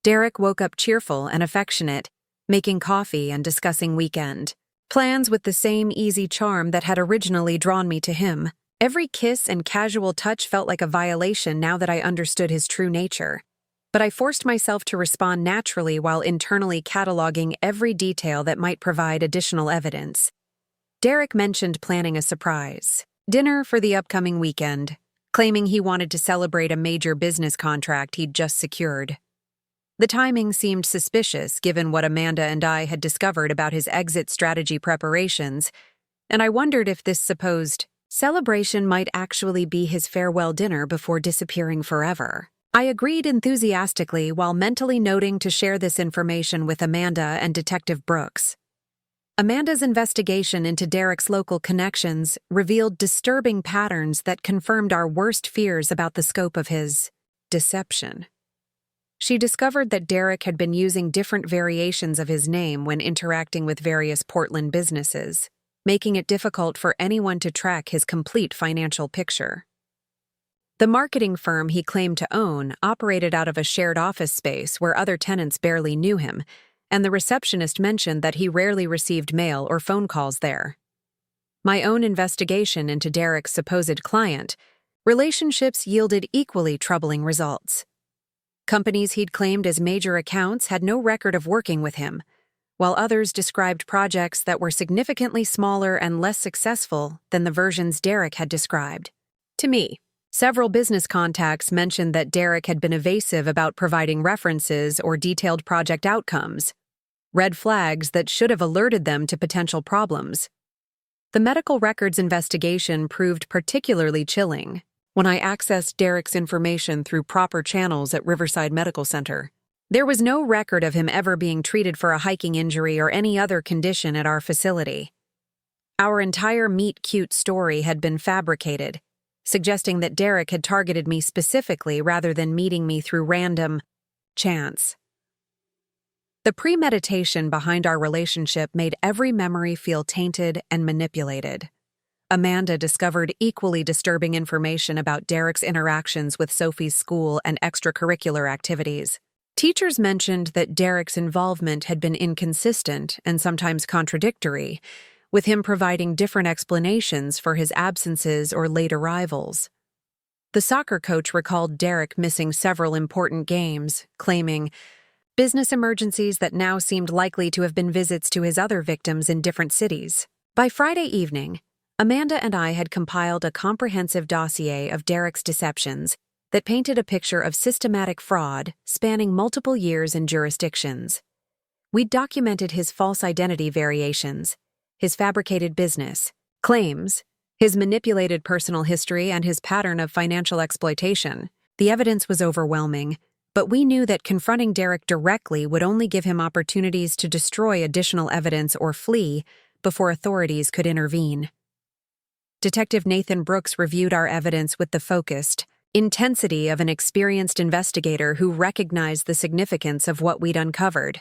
Derek woke up cheerful and affectionate, making coffee and discussing weekend plans with the same easy charm that had originally drawn me to him. Every kiss and casual touch felt like a violation now that I understood his true nature, but I forced myself to respond naturally while internally cataloging every detail that might provide additional evidence. Derek mentioned planning a surprise dinner for the upcoming weekend, claiming he wanted to celebrate a major business contract he'd just secured. The timing seemed suspicious given what Amanda and I had discovered about his exit strategy preparations, and I wondered if this supposed celebration might actually be his farewell dinner before disappearing forever. I agreed enthusiastically while mentally noting to share this information with Amanda and Detective Brooks. Amanda's investigation into Derek's local connections revealed disturbing patterns that confirmed our worst fears about the scope of his deception. She discovered that Derek had been using different variations of his name when interacting with various Portland businesses, making it difficult for anyone to track his complete financial picture. The marketing firm he claimed to own operated out of a shared office space where other tenants barely knew him, and the receptionist mentioned that he rarely received mail or phone calls there. my own investigation into Derek's supposed client, relationships yielded equally troubling results. Companies he'd claimed as major accounts had no record of working with him, while others described projects that were significantly smaller and less successful than the versions Derek had described. To me, several business contacts mentioned that Derek had been evasive about providing references or detailed project outcomes, red flags that should have alerted them to potential problems. The medical records investigation proved particularly chilling when I accessed Derek's information through proper channels at Riverside Medical Center. There was no record of him ever being treated for a hiking injury or any other condition at our facility. Our entire meet-cute story had been fabricated, suggesting that Derek had targeted me specifically rather than meeting me through random chance. The premeditation behind our relationship made every memory feel tainted and manipulated. Amanda discovered equally disturbing information about Derek's interactions with Sophie's school and extracurricular activities. Teachers mentioned that Derek's involvement had been inconsistent and sometimes contradictory, with him providing different explanations for his absences or late arrivals. The soccer coach recalled Derek missing several important games, claiming business emergencies that now seemed likely to have been visits to his other victims in different cities. By Friday evening, Amanda and I had compiled a comprehensive dossier of Derek's deceptions that painted a picture of systematic fraud spanning multiple years and jurisdictions. We'd documented his false identity variations, his fabricated business claims, his manipulated personal history, and his pattern of financial exploitation. The evidence was overwhelming, but we knew that confronting Derek directly would only give him opportunities to destroy additional evidence or flee before authorities could intervene. Detective Nathan Brooks reviewed our evidence with the focused intensity of an experienced investigator who recognized the significance of what we'd uncovered.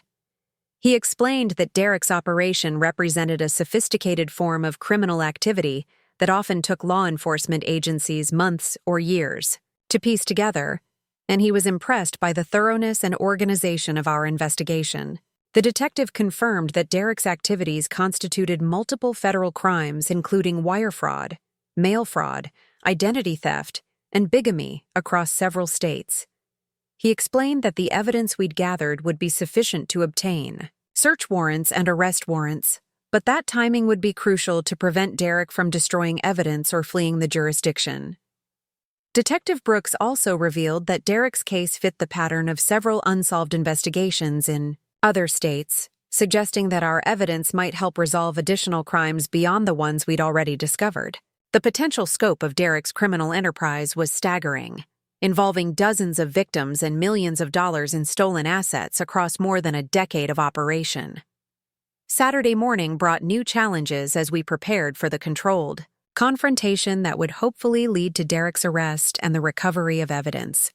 He explained that Derek's operation represented a sophisticated form of criminal activity that often took law enforcement agencies months or years to piece together, and he was impressed by the thoroughness and organization of our investigation. The detective confirmed that Derek's activities constituted multiple federal crimes including wire fraud, mail fraud, identity theft, and bigamy across several states. He explained that the evidence we'd gathered would be sufficient to obtain search warrants and arrest warrants, but that timing would be crucial to prevent Derek from destroying evidence or fleeing the jurisdiction. Detective Brooks also revealed that Derek's case fit the pattern of several unsolved investigations in other states, suggesting that our evidence might help resolve additional crimes beyond the ones we'd already discovered. The potential scope of Derek's criminal enterprise was staggering, involving dozens of victims and millions of dollars in stolen assets across more than a decade of operation. Saturday morning brought new challenges as we prepared for the controlled confrontation that would hopefully lead to Derek's arrest and the recovery of evidence.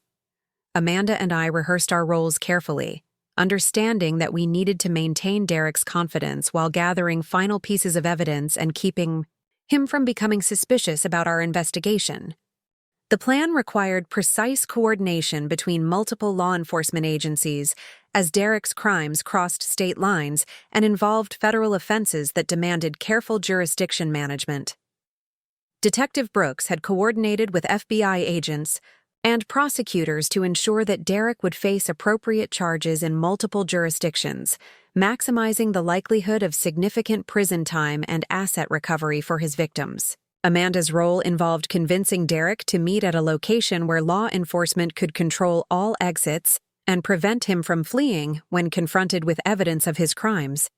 Amanda and I rehearsed our roles carefully, understanding that we needed to maintain Derek's confidence while gathering final pieces of evidence and keeping him from becoming suspicious about our investigation. The plan required precise coordination between multiple law enforcement agencies as Derek's crimes crossed state lines and involved federal offenses that demanded careful jurisdiction management. Detective Brooks had coordinated with FBI agents and prosecutors to ensure that Derek would face appropriate charges in multiple jurisdictions, maximizing the likelihood of significant prison time and asset recovery for his victims. Amanda's role involved convincing Derek to meet at a location where law enforcement could control all exits and prevent him from fleeing when confronted with evidence of his crimes.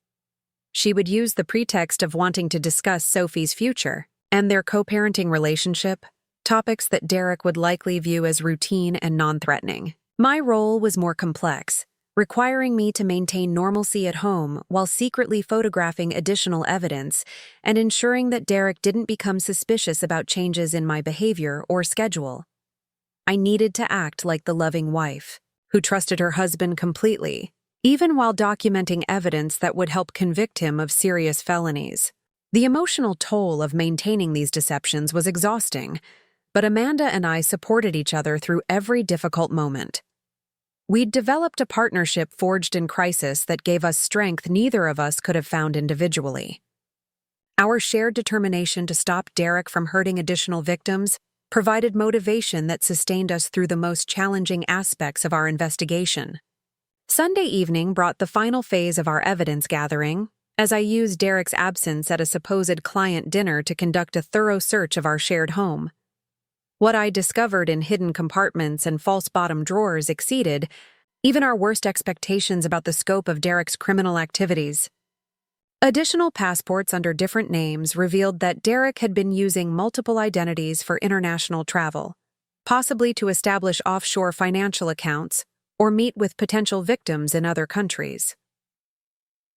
She would use the pretext of wanting to discuss Sophie's future and their co-parenting relationship, topics that Derek would likely view as routine and non-threatening. My role was more complex, requiring me to maintain normalcy at home while secretly photographing additional evidence and ensuring that Derek didn't become suspicious about changes in my behavior or schedule. I needed to act like the loving wife, who trusted her husband completely, even while documenting evidence that would help convict him of serious felonies. The emotional toll of maintaining these deceptions was exhausting, but Amanda and I supported each other through every difficult moment. We'd developed a partnership forged in crisis that gave us strength neither of us could have found individually. Our shared determination to stop Derek from hurting additional victims provided motivation that sustained us through the most challenging aspects of our investigation. Sunday evening brought the final phase of our evidence gathering, as I used Derek's absence at a supposed client dinner to conduct a thorough search of our shared home. What I discovered in hidden compartments and false bottom drawers exceeded even our worst expectations about the scope of Derek's criminal activities. Additional passports under different names revealed that Derek had been using multiple identities for international travel, possibly to establish offshore financial accounts or meet with potential victims in other countries.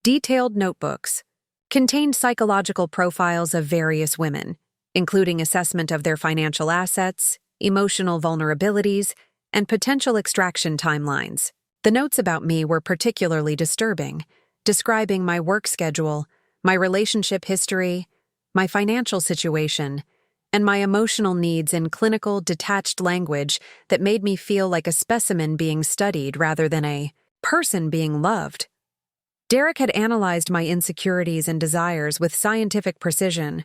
Detailed notebooks contained psychological profiles of various women, including assessment of their financial assets, emotional vulnerabilities, and potential extraction timelines. The notes about me were particularly disturbing, describing my work schedule, my relationship history, my financial situation, and my emotional needs in clinical, detached language that made me feel like a specimen being studied rather than a person being loved. Derek had analyzed my insecurities and desires with scientific precision,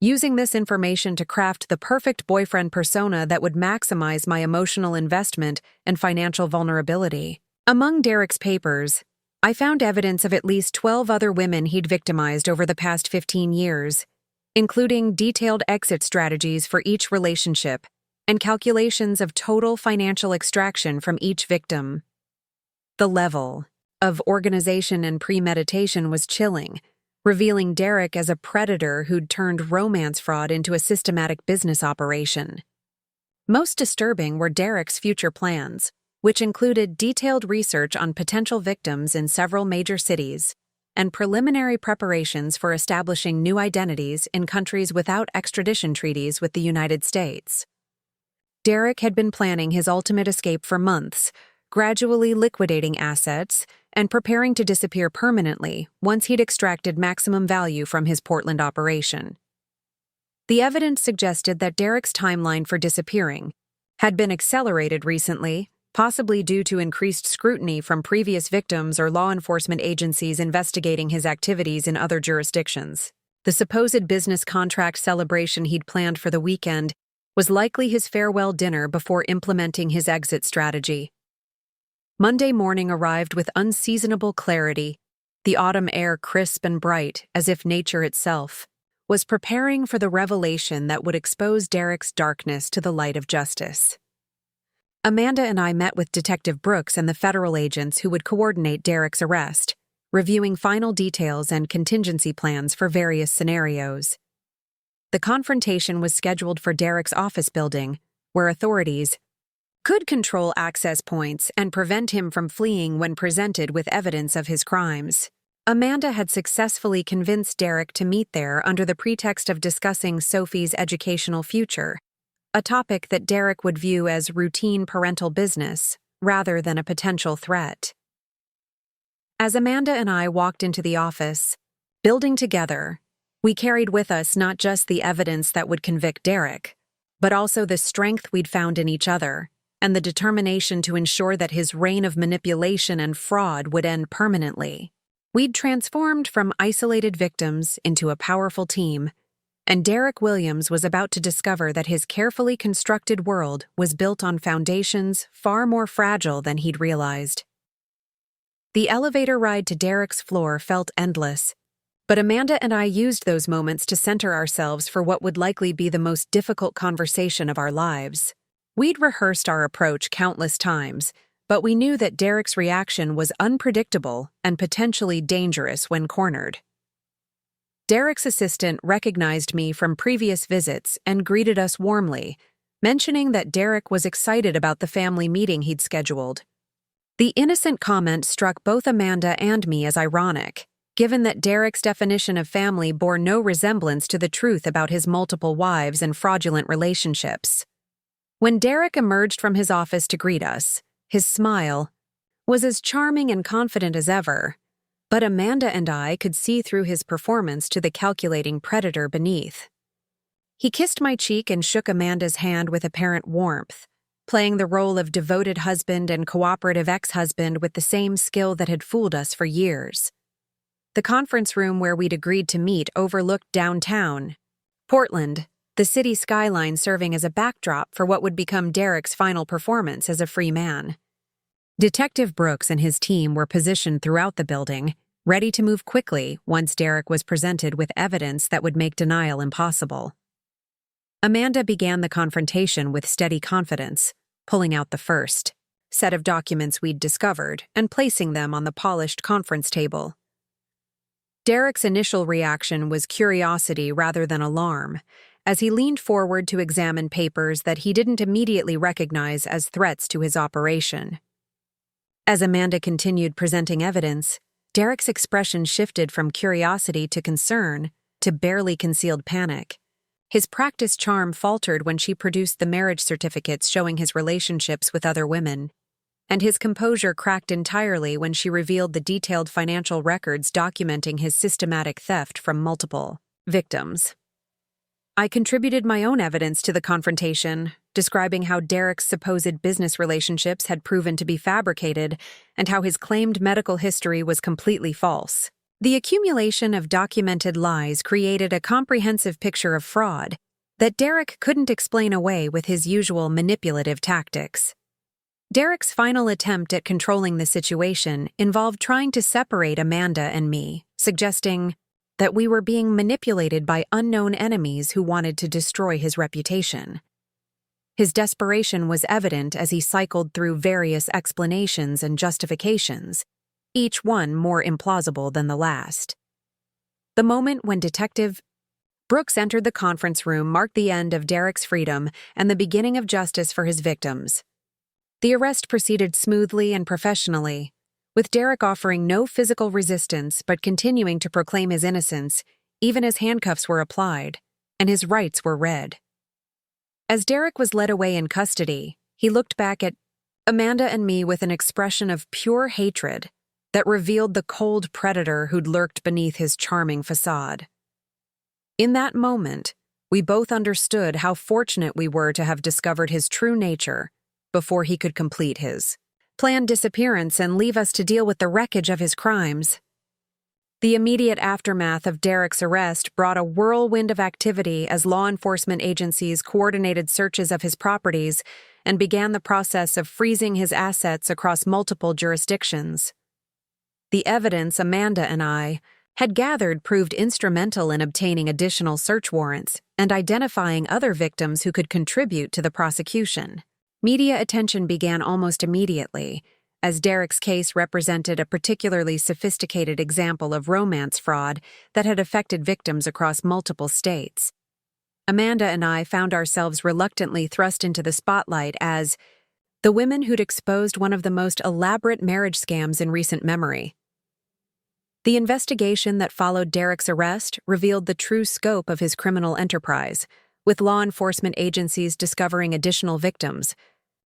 using this information to craft the perfect boyfriend persona that would maximize my emotional investment and financial vulnerability. Among Derek's papers, I found evidence of at least 12 other women he'd victimized over the past 15 years, including detailed exit strategies for each relationship and calculations of total financial extraction from each victim. The level of organization and premeditation was chilling, revealing Derek as a predator who'd turned romance fraud into a systematic business operation. Most disturbing were Derek's future plans, which included detailed research on potential victims in several major cities and preliminary preparations for establishing new identities in countries without extradition treaties with the United States. Derek had been planning his ultimate escape for months, gradually liquidating assets and preparing to disappear permanently once he'd extracted maximum value from his Portland operation. The evidence suggested that Derek's timeline for disappearing had been accelerated recently, possibly due to increased scrutiny from previous victims or law enforcement agencies investigating his activities in other jurisdictions. The supposed business contract celebration he'd planned for the weekend was likely his farewell dinner before implementing his exit strategy. Monday morning arrived with unseasonable clarity. The autumn air, crisp and bright, as if nature itself was preparing for the revelation that would expose Derek's darkness to the light of justice. Amanda and I met with Detective Brooks and the federal agents who would coordinate Derek's arrest, reviewing final details and contingency plans for various scenarios. The confrontation was scheduled for Derek's office building, where authorities could control access points and prevent him from fleeing when presented with evidence of his crimes. Amanda had successfully convinced Derek to meet there under the pretext of discussing Sophie's educational future, a topic that Derek would view as routine parental business rather than a potential threat. As Amanda and I walked into the office, building together, we carried with us not just the evidence that would convict Derek, but also the strength we'd found in each other and the determination to ensure that his reign of manipulation and fraud would end permanently. We'd transformed from isolated victims into a powerful team, and Derek Williams was about to discover that his carefully constructed world was built on foundations far more fragile than he'd realized. The elevator ride to Derek's floor felt endless, but Amanda and I used those moments to center ourselves for what would likely be the most difficult conversation of our lives. We'd rehearsed our approach countless times, but we knew that Derek's reaction was unpredictable and potentially dangerous when cornered. Derek's assistant recognized me from previous visits and greeted us warmly, mentioning that Derek was excited about the family meeting he'd scheduled. The innocent comment struck both Amanda and me as ironic, given that Derek's definition of family bore no resemblance to the truth about his multiple wives and fraudulent relationships. When Derek emerged from his office to greet us, his smile was as charming and confident as ever, but Amanda and I could see through his performance to the calculating predator beneath. He kissed my cheek and shook Amanda's hand with apparent warmth, playing the role of devoted husband and cooperative ex-husband with the same skill that had fooled us for years. The conference room where we'd agreed to meet overlooked downtown Portland, the city skyline serving as a backdrop for what would become Derek's final performance as a free man. Detective Brooks and his team were positioned throughout the building, ready to move quickly once Derek was presented with evidence that would make denial impossible. Amanda began the confrontation with steady confidence, pulling out the first set of documents we'd discovered and placing them on the polished conference table. Derek's initial reaction was curiosity rather than alarm, as he leaned forward to examine papers that he didn't immediately recognize as threats to his operation. As Amanda continued presenting evidence, Derek's expression shifted from curiosity to concern to barely concealed panic. His practiced charm faltered when she produced the marriage certificates showing his relationships with other women, and his composure cracked entirely when she revealed the detailed financial records documenting his systematic theft from multiple victims. I contributed my own evidence to the confrontation, describing how Derek's supposed business relationships had proven to be fabricated and how his claimed medical history was completely false. The accumulation of documented lies created a comprehensive picture of fraud that Derek couldn't explain away with his usual manipulative tactics. Derek's final attempt at controlling the situation involved trying to separate Amanda and me, suggesting that we were being manipulated by unknown enemies who wanted to destroy his reputation. His desperation was evident as he cycled through various explanations and justifications, each one more implausible than the last. The moment when Detective Brooks entered the conference room marked the end of Derek's freedom and the beginning of justice for his victims. The arrest proceeded smoothly and professionally, with Derek offering no physical resistance but continuing to proclaim his innocence, even as handcuffs were applied and his rights were read. As Derek was led away in custody, he looked back at Amanda and me with an expression of pure hatred that revealed the cold predator who'd lurked beneath his charming facade. In that moment, we both understood how fortunate we were to have discovered his true nature before he could complete his planned disappearance and leave us to deal with the wreckage of his crimes. The immediate aftermath of Derek's arrest brought a whirlwind of activity as law enforcement agencies coordinated searches of his properties and began the process of freezing his assets across multiple jurisdictions. The evidence Amanda and I had gathered proved instrumental in obtaining additional search warrants and identifying other victims who could contribute to the prosecution. Media attention began almost immediately, as Derek's case represented a particularly sophisticated example of romance fraud that had affected victims across multiple states. Amanda and I found ourselves reluctantly thrust into the spotlight as the women who'd exposed one of the most elaborate marriage scams in recent memory. The investigation that followed Derek's arrest revealed the true scope of his criminal enterprise, with law enforcement agencies discovering additional victims,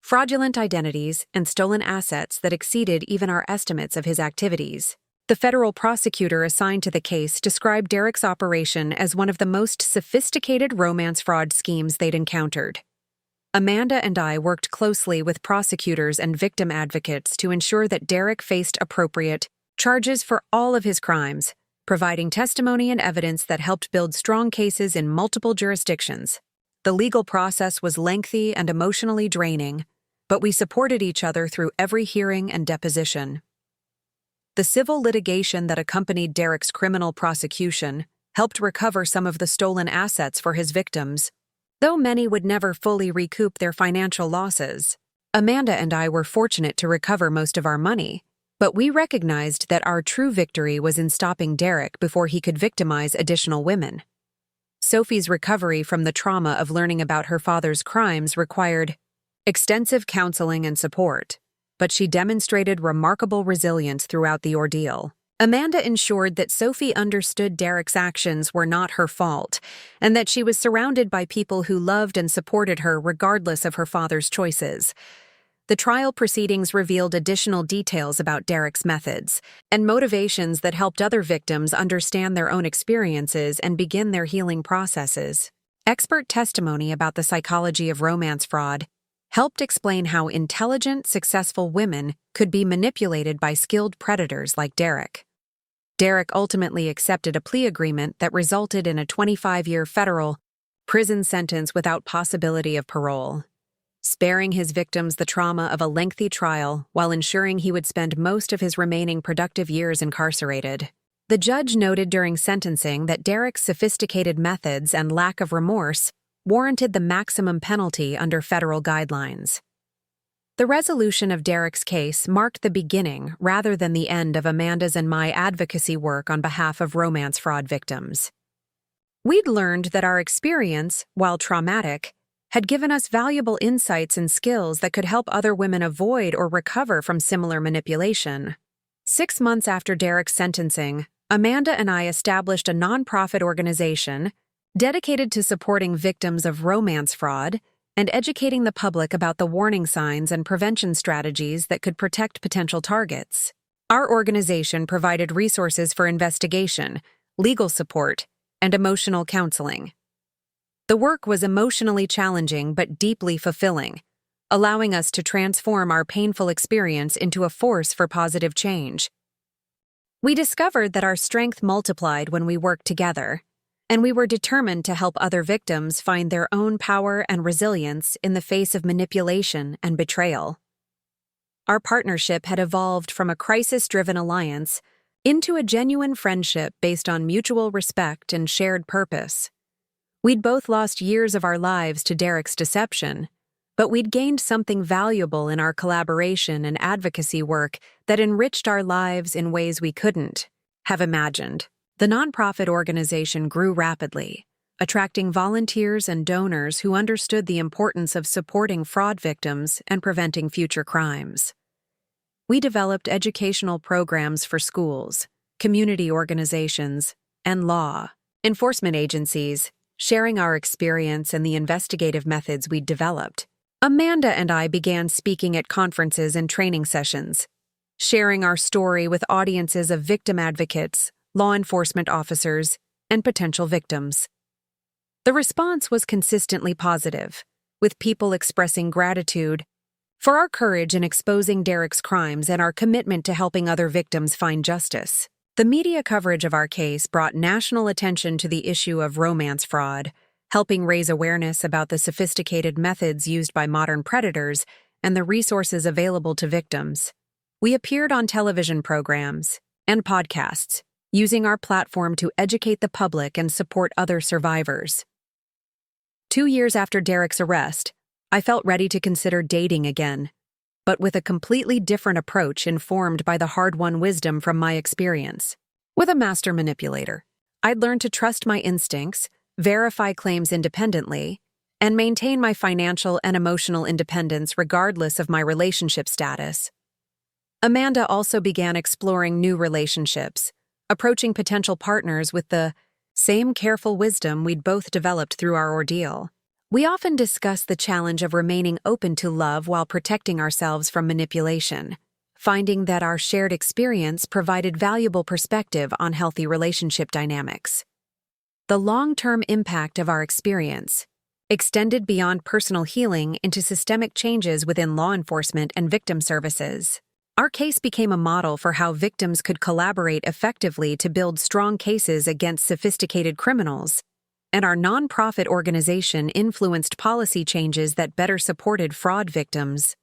fraudulent identities, and stolen assets that exceeded even our estimates of his activities. The federal prosecutor assigned to the case described Derek's operation as one of the most sophisticated romance fraud schemes they'd encountered. Amanda and I worked closely with prosecutors and victim advocates to ensure that Derek faced appropriate charges for all of his crimes, providing testimony and evidence that helped build strong cases in multiple jurisdictions. The legal process was lengthy and emotionally draining, but we supported each other through every hearing and deposition. The civil litigation that accompanied Derek's criminal prosecution helped recover some of the stolen assets for his victims, though many would never fully recoup their financial losses. Amanda and I were fortunate to recover most of our money, but we recognized that our true victory was in stopping Derek before he could victimize additional women. Sophie's recovery from the trauma of learning about her father's crimes required extensive counseling and support, but she demonstrated remarkable resilience throughout the ordeal. Amanda ensured that Sophie understood Derek's actions were not her fault, and that she was surrounded by people who loved and supported her regardless of her father's choices. The trial proceedings revealed additional details about Derek's methods and motivations that helped other victims understand their own experiences and begin their healing processes. Expert testimony about the psychology of romance fraud helped explain how intelligent, successful women could be manipulated by skilled predators like Derek. Derek ultimately accepted a plea agreement that resulted in a 25-year federal prison sentence without possibility of parole, sparing his victims the trauma of a lengthy trial while ensuring he would spend most of his remaining productive years incarcerated. The judge noted during sentencing that Derek's sophisticated methods and lack of remorse warranted the maximum penalty under federal guidelines. The resolution of Derek's case marked the beginning rather than the end of Amanda's and my advocacy work on behalf of romance fraud victims. We'd learned that our experience, while traumatic, had given us valuable insights and skills that could help other women avoid or recover from similar manipulation. 6 months after Derek's sentencing, Amanda and I established a nonprofit organization dedicated to supporting victims of romance fraud and educating the public about the warning signs and prevention strategies that could protect potential targets. Our organization provided resources for investigation, legal support, and emotional counseling. The work was emotionally challenging but deeply fulfilling, allowing us to transform our painful experience into a force for positive change. We discovered that our strength multiplied when we worked together, and we were determined to help other victims find their own power and resilience in the face of manipulation and betrayal. Our partnership had evolved from a crisis-driven alliance into a genuine friendship based on mutual respect and shared purpose. We'd both lost years of our lives to Derek's deception, but we'd gained something valuable in our collaboration and advocacy work that enriched our lives in ways we couldn't have imagined. The nonprofit organization grew rapidly, attracting volunteers and donors who understood the importance of supporting fraud victims and preventing future crimes. We developed educational programs for schools, community organizations, and law enforcement agencies, sharing our experience and the investigative methods we'd developed. Amanda and I began speaking at conferences and training sessions, sharing our story with audiences of victim advocates, law enforcement officers, and potential victims. The response was consistently positive, with people expressing gratitude for our courage in exposing Derek's crimes and our commitment to helping other victims find justice. The media coverage of our case brought national attention to the issue of romance fraud, helping raise awareness about the sophisticated methods used by modern predators and the resources available to victims. We appeared on television programs and podcasts, using our platform to educate the public and support other survivors. 2 years after Derek's arrest, I felt ready to consider dating again, but with a completely different approach informed by the hard-won wisdom from my experience. With a master manipulator, I'd learned to trust my instincts, verify claims independently, and maintain my financial and emotional independence regardless of my relationship status. Amanda also began exploring new relationships, approaching potential partners with the same careful wisdom we'd both developed through our ordeal. We often discuss the challenge of remaining open to love while protecting ourselves from manipulation, finding that our shared experience provided valuable perspective on healthy relationship dynamics. The long-term impact of our experience extended beyond personal healing into systemic changes within law enforcement and victim services. Our case became a model for how victims could collaborate effectively to build strong cases against sophisticated criminals, and our nonprofit organization influenced policy changes that better supported fraud victims.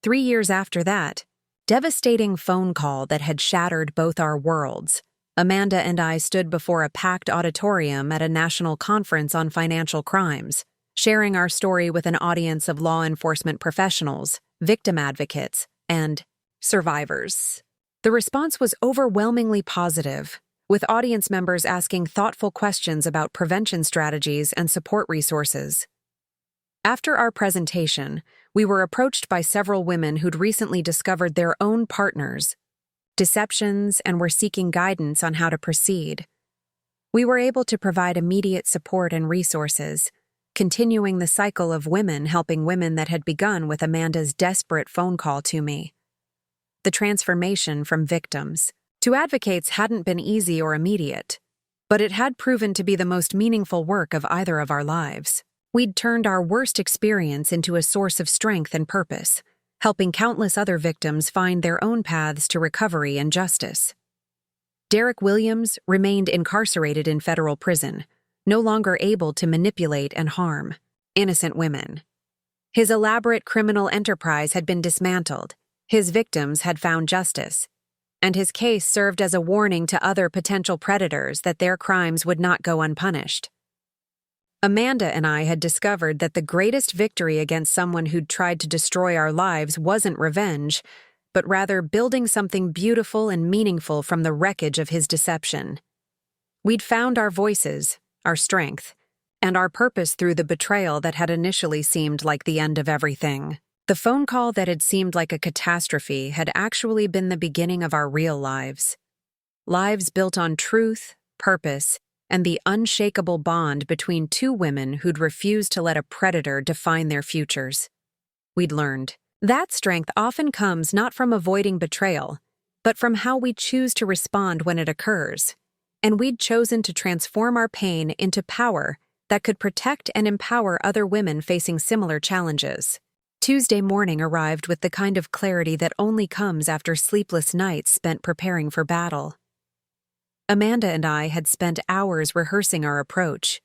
3 years after that devastating phone call that had shattered both our worlds, Amanda and I stood before a packed auditorium at a national conference on financial crimes, sharing our story with an audience of law enforcement professionals, victim advocates, and survivors. The response was overwhelmingly positive, with audience members asking thoughtful questions about prevention strategies and support resources. After our presentation, we were approached by several women who'd recently discovered their own partners' deceptions and were seeking guidance on how to proceed. We were able to provide immediate support and resources, continuing the cycle of women helping women that had begun with Amanda's desperate phone call to me. The transformation from victims to advocates hadn't been easy or immediate, but it had proven to be the most meaningful work of either of our lives. We'd turned our worst experience into a source of strength and purpose, helping countless other victims find their own paths to recovery and justice. Derek Williams remained incarcerated in federal prison, no longer able to manipulate and harm innocent women. His elaborate criminal enterprise had been dismantled, his victims had found justice, and his case served as a warning to other potential predators that their crimes would not go unpunished. Amanda and I had discovered that the greatest victory against someone who'd tried to destroy our lives wasn't revenge, but rather building something beautiful and meaningful from the wreckage of his deception. We'd found our voices, our strength, and our purpose through the betrayal that had initially seemed like the end of everything. The phone call that had seemed like a catastrophe had actually been the beginning of our real lives. Lives built on truth, purpose, and the unshakable bond between two women who'd refused to let a predator define their futures. We'd learned that strength often comes not from avoiding betrayal, but from how we choose to respond when it occurs. And we'd chosen to transform our pain into power that could protect and empower other women facing similar challenges. Tuesday morning arrived with the kind of clarity that only comes after sleepless nights spent preparing for battle. Amanda and I had spent hours rehearsing our approach,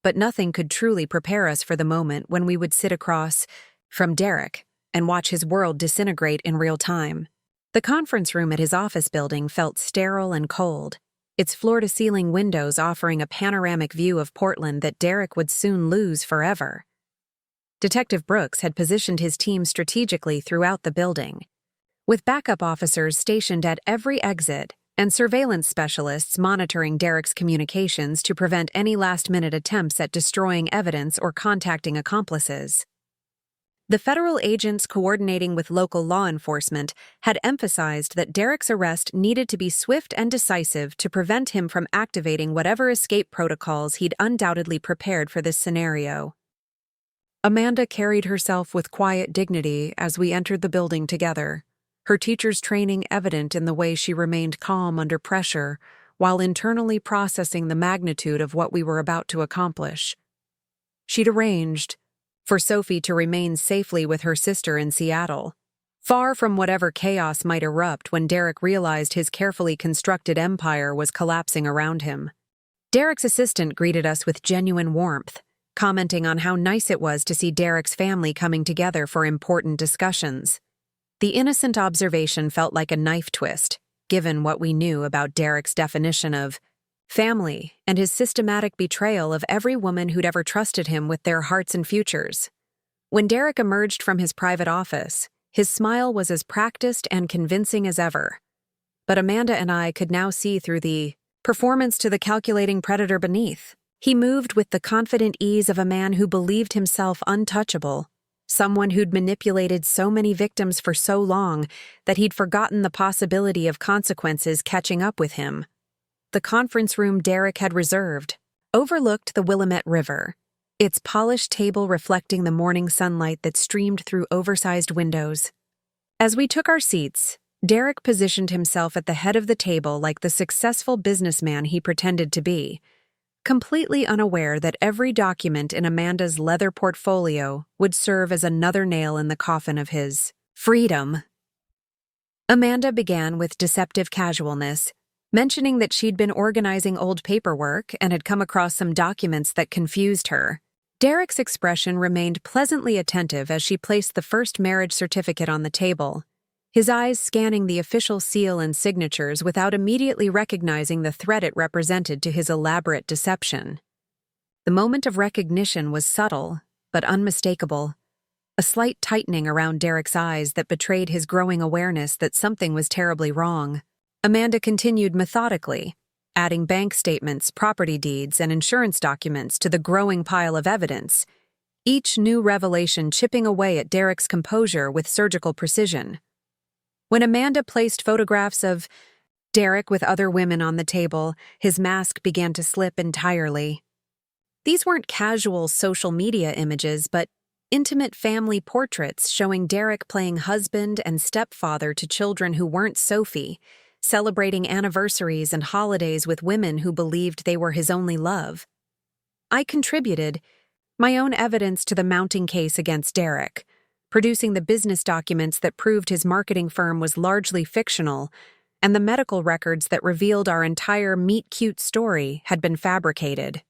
but nothing could truly prepare us for the moment when we would sit across from Derek and watch his world disintegrate in real time. The conference room at his office building felt sterile and cold, its floor-to-ceiling windows offering a panoramic view of Portland that Derek would soon lose forever. Detective Brooks had positioned his team strategically throughout the building, with backup officers stationed at every exit and surveillance specialists monitoring Derek's communications to prevent any last-minute attempts at destroying evidence or contacting accomplices. The federal agents coordinating with local law enforcement had emphasized that Derek's arrest needed to be swift and decisive to prevent him from activating whatever escape protocols he'd undoubtedly prepared for this scenario. Amanda carried herself with quiet dignity as we entered the building together, her teacher's training evident in the way she remained calm under pressure while internally processing the magnitude of what we were about to accomplish. She'd arranged for Sophie to remain safely with her sister in Seattle, far from whatever chaos might erupt when Derek realized his carefully constructed empire was collapsing around him. Derek's assistant greeted us with genuine warmth, commenting on how nice it was to see Derek's family coming together for important discussions. The innocent observation felt like a knife twist, given what we knew about Derek's definition of family and his systematic betrayal of every woman who'd ever trusted him with their hearts and futures. When Derek emerged from his private office, his smile was as practiced and convincing as ever. But Amanda and I could now see through the performance to the calculating predator beneath. He moved with the confident ease of a man who believed himself untouchable, someone who'd manipulated so many victims for so long that he'd forgotten the possibility of consequences catching up with him. The conference room Derek had reserved overlooked the Willamette River, its polished table reflecting the morning sunlight that streamed through oversized windows. As we took our seats, Derek positioned himself at the head of the table like the successful businessman he pretended to be, completely unaware that every document in Amanda's leather portfolio would serve as another nail in the coffin of his freedom. Amanda began with deceptive casualness, mentioning that she'd been organizing old paperwork and had come across some documents that confused her. Derek's expression remained pleasantly attentive as she placed the first marriage certificate on the table, his eyes scanning the official seal and signatures without immediately recognizing the threat it represented to his elaborate deception. The moment of recognition was subtle, but unmistakable, a slight tightening around Derek's eyes that betrayed his growing awareness that something was terribly wrong. Amanda continued methodically, adding bank statements, property deeds, and insurance documents to the growing pile of evidence, each new revelation chipping away at Derek's composure with surgical precision. When Amanda placed photographs of Derek with other women on the table, his mask began to slip entirely. These weren't casual social media images, but intimate family portraits showing Derek playing husband and stepfather to children who weren't Sophie, celebrating anniversaries and holidays with women who believed they were his only love. I contributed my own evidence to the mounting case against Derek, producing the business documents that proved his marketing firm was largely fictional and the medical records that revealed our entire meet-cute story had been fabricated.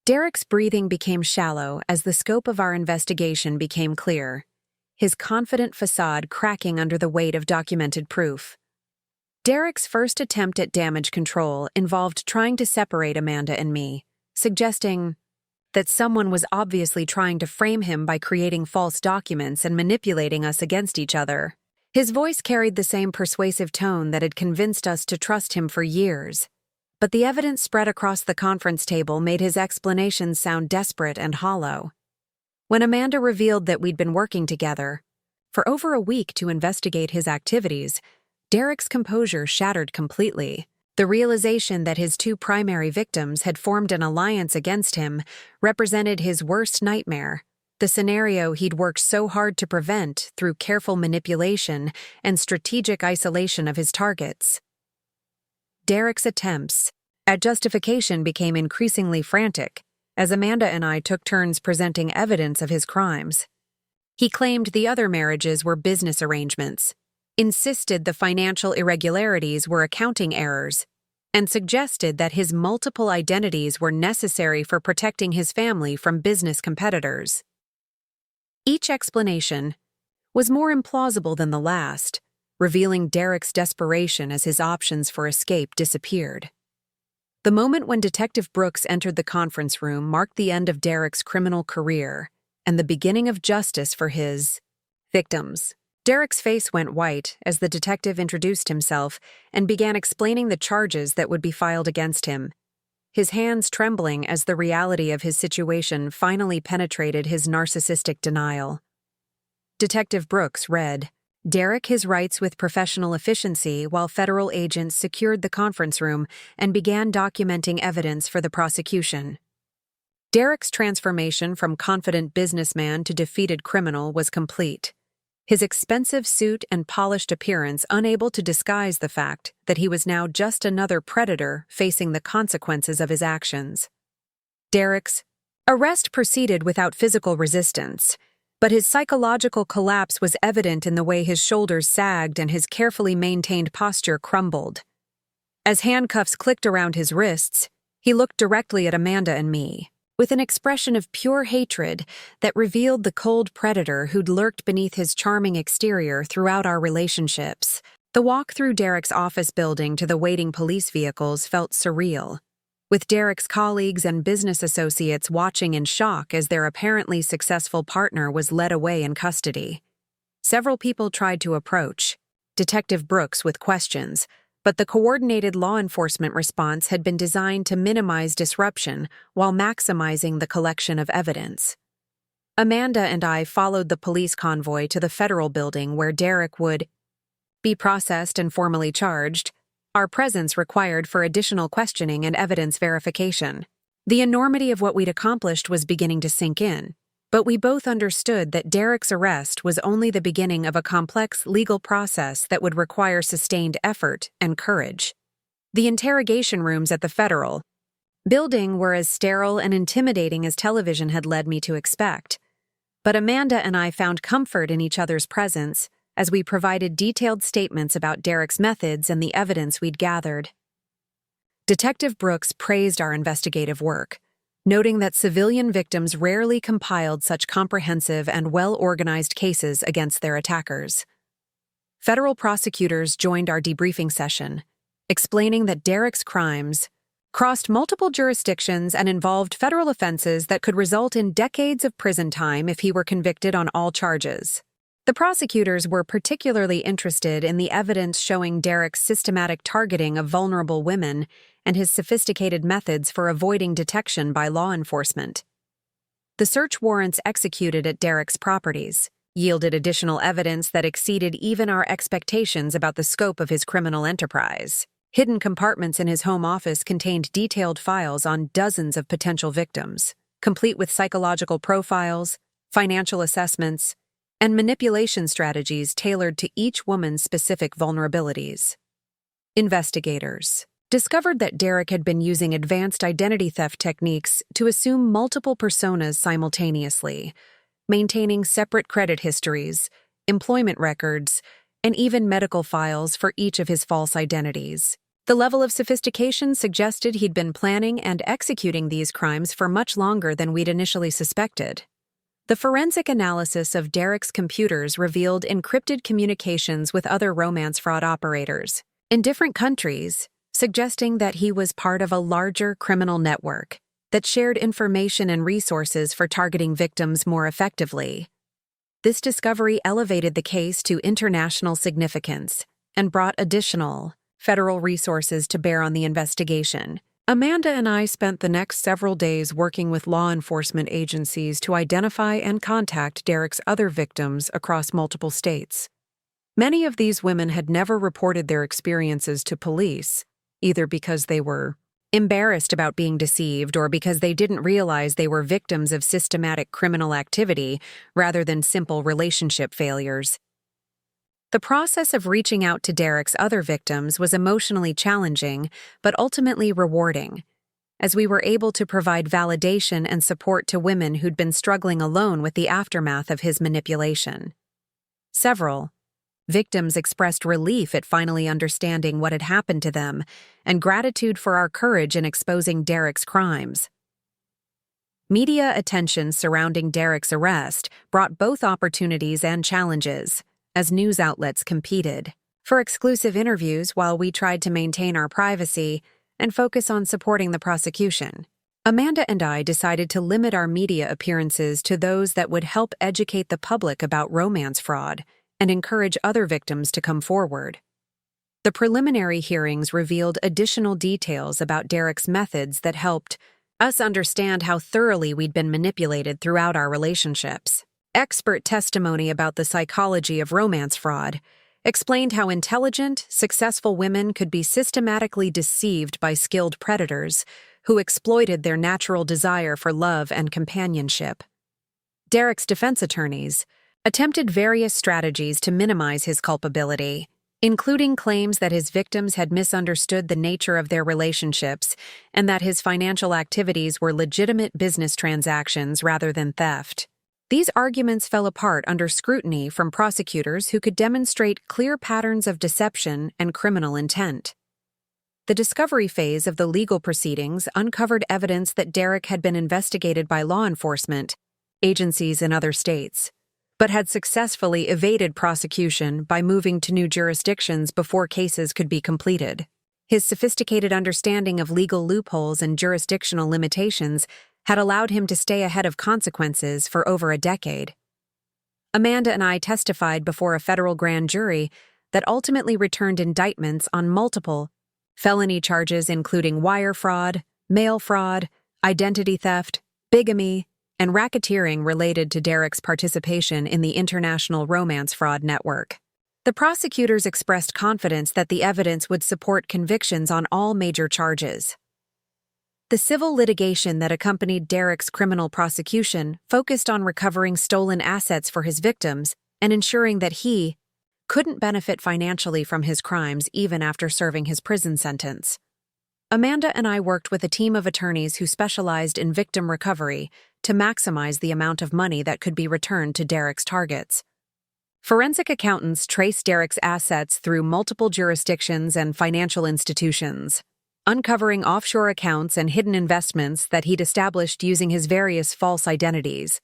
Derek's breathing became shallow as the scope of our investigation became clear, his confident facade cracking under the weight of documented proof. Derek's first attempt at damage control involved trying to separate Amanda and me, suggesting that someone was obviously trying to frame him by creating false documents and manipulating us against each other. His voice carried the same persuasive tone that had convinced us to trust him for years, but the evidence spread across the conference table made his explanations sound desperate and hollow. When Amanda revealed that we'd been working together for over a week to investigate his activities, Derek's composure shattered completely. The realization that his two primary victims had formed an alliance against him represented his worst nightmare, the scenario he'd worked so hard to prevent through careful manipulation and strategic isolation of his targets. Derek's attempts at justification became increasingly frantic as Amanda and I took turns presenting evidence of his crimes. He claimed the other marriages were business arrangements, insisted the financial irregularities were accounting errors, and suggested that his multiple identities were necessary for protecting his family from business competitors. Each explanation was more implausible than the last, revealing Derek's desperation as his options for escape disappeared. The moment when Detective Brooks entered the conference room marked the end of Derek's criminal career and the beginning of justice for his victims. Derek's face went white as the detective introduced himself and began explaining the charges that would be filed against him, his hands trembling as the reality of his situation finally penetrated his narcissistic denial. Detective Brooks read, "Derek his rights with professional efficiency while federal agents secured the conference room and began documenting evidence for the prosecution." Derek's transformation from confident businessman to defeated criminal was complete, his expensive suit and polished appearance unable to disguise the fact that he was now just another predator facing the consequences of his actions. Derek's arrest proceeded without physical resistance, but his psychological collapse was evident in the way his shoulders sagged and his carefully maintained posture crumbled. As handcuffs clicked around his wrists, he looked directly at Amanda and me, with an expression of pure hatred that revealed the cold predator who'd lurked beneath his charming exterior throughout our relationships. The walk through Derek's office building to the waiting police vehicles felt surreal, with Derek's colleagues and business associates watching in shock as their apparently successful partner was led away in custody. Several people tried to approach Detective Brooks with questions, but the coordinated law enforcement response had been designed to minimize disruption while maximizing the collection of evidence. Amanda and I followed the police convoy to the federal building where Derek would be processed and formally charged, our presence required for additional questioning and evidence verification. The enormity of what we'd accomplished was beginning to sink in, but we both understood that Derek's arrest was only the beginning of a complex legal process that would require sustained effort and courage. The interrogation rooms at the federal building were as sterile and intimidating as television had led me to expect, but Amanda and I found comfort in each other's presence as we provided detailed statements about Derek's methods and the evidence we'd gathered. Detective Brooks praised our investigative work, noting that civilian victims rarely compiled such comprehensive and well-organized cases against their attackers. Federal prosecutors joined our debriefing session, explaining that Derek's crimes crossed multiple jurisdictions and involved federal offenses that could result in decades of prison time if he were convicted on all charges. The prosecutors were particularly interested in the evidence showing Derek's systematic targeting of vulnerable women and his sophisticated methods for avoiding detection by law enforcement. The search warrants executed at Derek's properties yielded additional evidence that exceeded even our expectations about the scope of his criminal enterprise. Hidden compartments in his home office contained detailed files on dozens of potential victims, complete with psychological profiles, financial assessments, and manipulation strategies tailored to each woman's specific vulnerabilities. Investigators discovered that Derek had been using advanced identity theft techniques to assume multiple personas simultaneously, maintaining separate credit histories, employment records, and even medical files for each of his false identities. The level of sophistication suggested he'd been planning and executing these crimes for much longer than we'd initially suspected. The forensic analysis of Derek's computers revealed encrypted communications with other romance fraud operators in different countries, suggesting that he was part of a larger criminal network that shared information and resources for targeting victims more effectively. This discovery elevated the case to international significance and brought additional federal resources to bear on the investigation. Amanda and I spent the next several days working with law enforcement agencies to identify and contact Derek's other victims across multiple states. Many of these women had never reported their experiences to police, either because they were embarrassed about being deceived or because they didn't realize they were victims of systematic criminal activity rather than simple relationship failures. The process of reaching out to Derek's other victims was emotionally challenging, but ultimately rewarding, as we were able to provide validation and support to women who'd been struggling alone with the aftermath of his manipulation. Several victims expressed relief at finally understanding what had happened to them and gratitude for our courage in exposing Derek's crimes. Media attention surrounding Derek's arrest brought both opportunities and challenges, as news outlets competed for exclusive interviews while we tried to maintain our privacy and focus on supporting the prosecution. Amanda and I decided to limit our media appearances to those that would help educate the public about romance fraud and encourage other victims to come forward. The preliminary hearings revealed additional details about Derek's methods that helped us understand how thoroughly we'd been manipulated throughout our relationships. Expert testimony about the psychology of romance fraud explained how intelligent, successful women could be systematically deceived by skilled predators who exploited their natural desire for love and companionship. Derek's defense attorneys attempted various strategies to minimize his culpability, including claims that his victims had misunderstood the nature of their relationships and that his financial activities were legitimate business transactions rather than theft. These arguments fell apart under scrutiny from prosecutors who could demonstrate clear patterns of deception and criminal intent. The discovery phase of the legal proceedings uncovered evidence that Derek had been investigated by law enforcement agencies in other states, but had successfully evaded prosecution by moving to new jurisdictions before cases could be completed. His sophisticated understanding of legal loopholes and jurisdictional limitations had allowed him to stay ahead of consequences for over a decade. Amanda and I testified before a federal grand jury that ultimately returned indictments on multiple felony charges including wire fraud, mail fraud, identity theft, bigamy, and racketeering related to Derek's participation in the international romance fraud network. The prosecutors expressed confidence that the evidence would support convictions on all major charges. The civil litigation that accompanied Derek's criminal prosecution focused on recovering stolen assets for his victims and ensuring that he couldn't benefit financially from his crimes even after serving his prison sentence. Amanda and I worked with a team of attorneys who specialized in victim recovery to maximize the amount of money that could be returned to Derek's targets. Forensic accountants traced Derek's assets through multiple jurisdictions and financial institutions, uncovering offshore accounts and hidden investments that he'd established using his various false identities.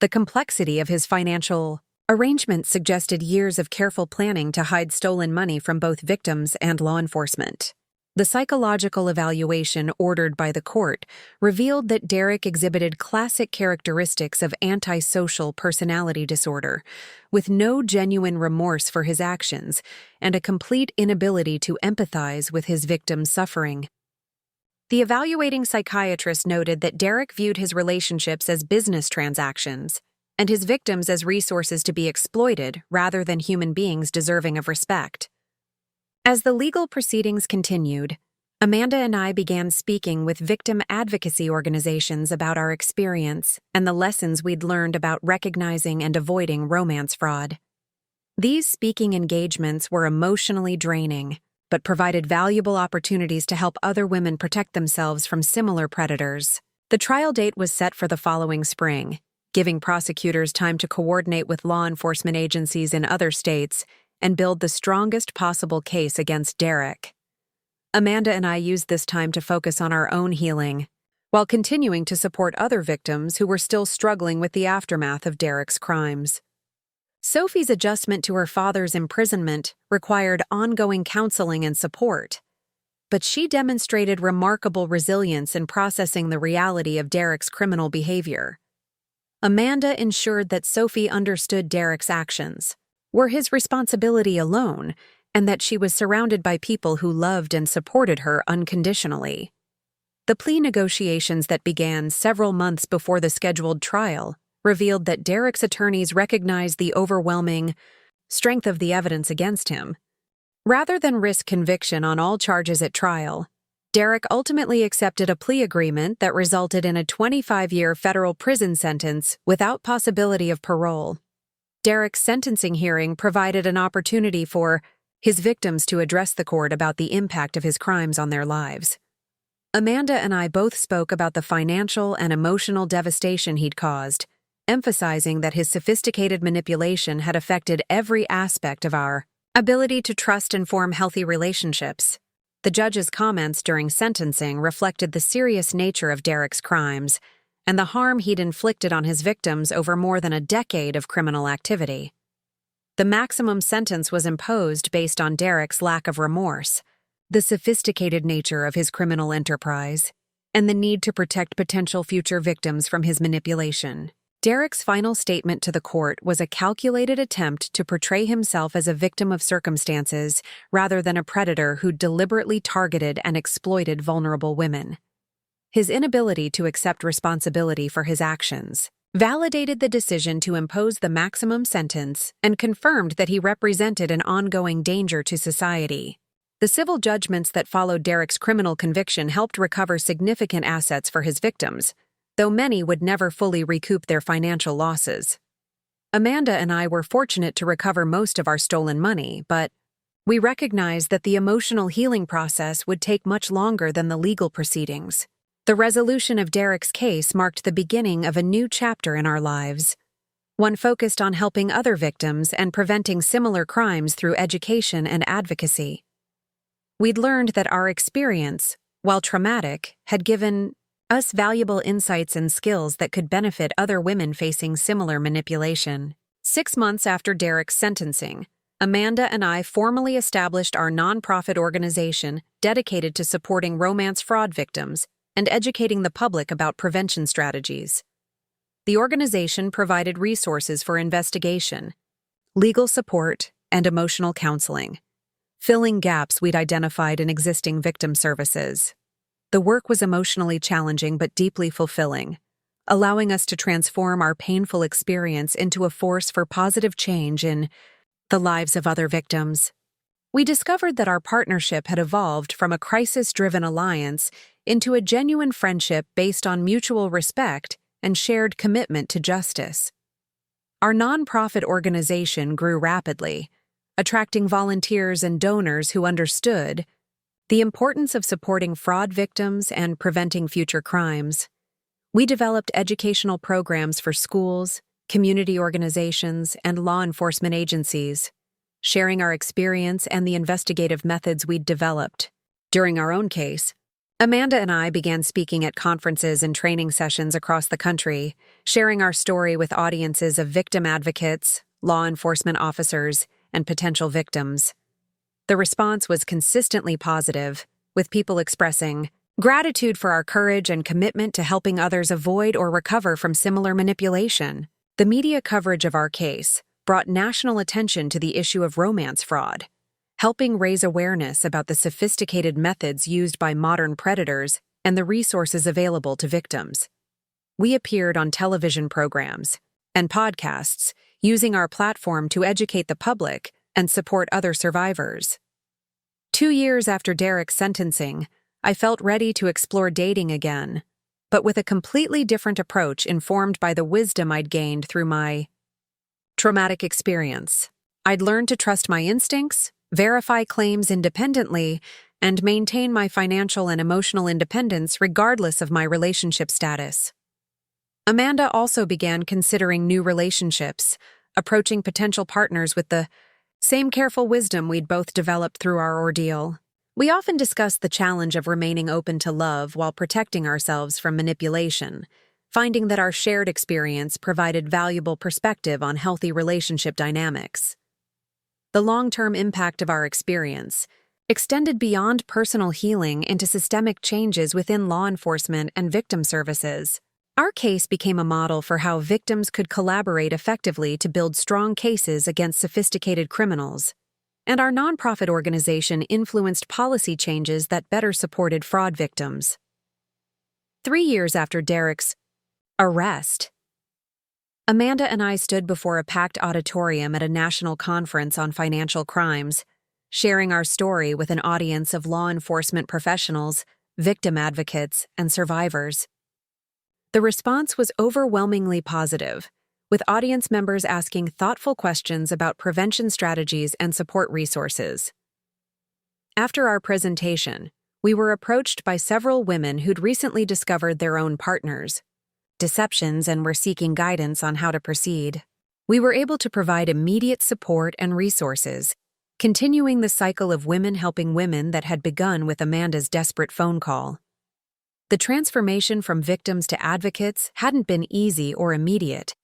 The complexity of his financial arrangements suggested years of careful planning to hide stolen money from both victims and law enforcement. The psychological evaluation ordered by the court revealed that Derek exhibited classic characteristics of antisocial personality disorder, with no genuine remorse for his actions and a complete inability to empathize with his victims' suffering. The evaluating psychiatrist noted that Derek viewed his relationships as business transactions and his victims as resources to be exploited rather than human beings deserving of respect. As the legal proceedings continued, Amanda and I began speaking with victim advocacy organizations about our experience and the lessons we'd learned about recognizing and avoiding romance fraud. These speaking engagements were emotionally draining, but provided valuable opportunities to help other women protect themselves from similar predators. The trial date was set for the following spring, giving prosecutors time to coordinate with law enforcement agencies in other states and build the strongest possible case against Derek. Amanda and I used this time to focus on our own healing, while continuing to support other victims who were still struggling with the aftermath of Derek's crimes. Sophie's adjustment to her father's imprisonment required ongoing counseling and support, but she demonstrated remarkable resilience in processing the reality of Derek's criminal behavior. Amanda ensured that Sophie understood Derek's actions were his responsibility alone, and that she was surrounded by people who loved and supported her unconditionally. The plea negotiations that began several months before the scheduled trial revealed that Derek's attorneys recognized the overwhelming strength of the evidence against him. Rather than risk conviction on all charges at trial, Derek ultimately accepted a plea agreement that resulted in a 25-year federal prison sentence without possibility of parole. Derek's sentencing hearing provided an opportunity for his victims to address the court about the impact of his crimes on their lives. Amanda and I both spoke about the financial and emotional devastation he'd caused, emphasizing that his sophisticated manipulation had affected every aspect of our ability to trust and form healthy relationships. The judge's comments during sentencing reflected the serious nature of Derek's crimes and the harm he'd inflicted on his victims over more than a decade of criminal activity. The maximum sentence was imposed based on Derek's lack of remorse, the sophisticated nature of his criminal enterprise, and the need to protect potential future victims from his manipulation. Derek's final statement to the court was a calculated attempt to portray himself as a victim of circumstances rather than a predator who deliberately targeted and exploited vulnerable women. His inability to accept responsibility for his actions validated the decision to impose the maximum sentence and confirmed that he represented an ongoing danger to society. The civil judgments that followed Derek's criminal conviction helped recover significant assets for his victims, though many would never fully recoup their financial losses. Amanda and I were fortunate to recover most of our stolen money, but we recognized that the emotional healing process would take much longer than the legal proceedings. The resolution of Derek's case marked the beginning of a new chapter in our lives, one focused on helping other victims and preventing similar crimes through education and advocacy. We'd learned that our experience, while traumatic, had given us valuable insights and skills that could benefit other women facing similar manipulation. 6 months after Derek's sentencing, Amanda and I formally established our nonprofit organization dedicated to supporting romance fraud victims and educating the public about prevention strategies. The organization provided resources for investigation, legal support, and emotional counseling, filling gaps we'd identified in existing victim services. The work was emotionally challenging but deeply fulfilling, allowing us to transform our painful experience into a force for positive change in the lives of other victims. We discovered that our partnership had evolved from a crisis-driven alliance into a genuine friendship based on mutual respect and shared commitment to justice. Our nonprofit organization grew rapidly, attracting volunteers and donors who understood the importance of supporting fraud victims and preventing future crimes. We developed educational programs for schools, community organizations, and law enforcement agencies, sharing our experience and the investigative methods we'd developed. During our own case, Amanda and I began speaking at conferences and training sessions across the country, sharing our story with audiences of victim advocates, law enforcement officers, and potential victims. The response was consistently positive, with people expressing gratitude for our courage and commitment to helping others avoid or recover from similar manipulation. The media coverage of our case brought national attention to the issue of romance fraud, helping raise awareness about the sophisticated methods used by modern predators and the resources available to victims. We appeared on television programs and podcasts, using our platform to educate the public and support other survivors. 2 years after Derek's sentencing, I felt ready to explore dating again, but with a completely different approach informed by the wisdom I'd gained through my traumatic experience. I'd learned to trust my instincts, verify claims independently, and maintain my financial and emotional independence regardless of my relationship status. Amanda also began considering new relationships, approaching potential partners with the Same careful wisdom we'd both developed through our ordeal. We often discussed the challenge of remaining open to love while protecting ourselves from manipulation, finding that our shared experience provided valuable perspective on healthy relationship dynamics. The long-term impact of our experience extended beyond personal healing into systemic changes within law enforcement and victim services. Our case became a model for how victims could collaborate effectively to build strong cases against sophisticated criminals, and our nonprofit organization influenced policy changes that better supported fraud victims. 3 years after Derek's arrest, Amanda and I stood before a packed auditorium at a national conference on financial crimes, sharing our story with an audience of law enforcement professionals, victim advocates, and survivors. The response was overwhelmingly positive, with audience members asking thoughtful questions about prevention strategies and support resources. After our presentation, we were approached by several women who'd recently discovered their own partners' deceptions and were seeking guidance on how to proceed. We were able to provide immediate support and resources, continuing the cycle of women helping women that had begun with Amanda's desperate phone call. The transformation from victims to advocates hadn't been easy or immediate,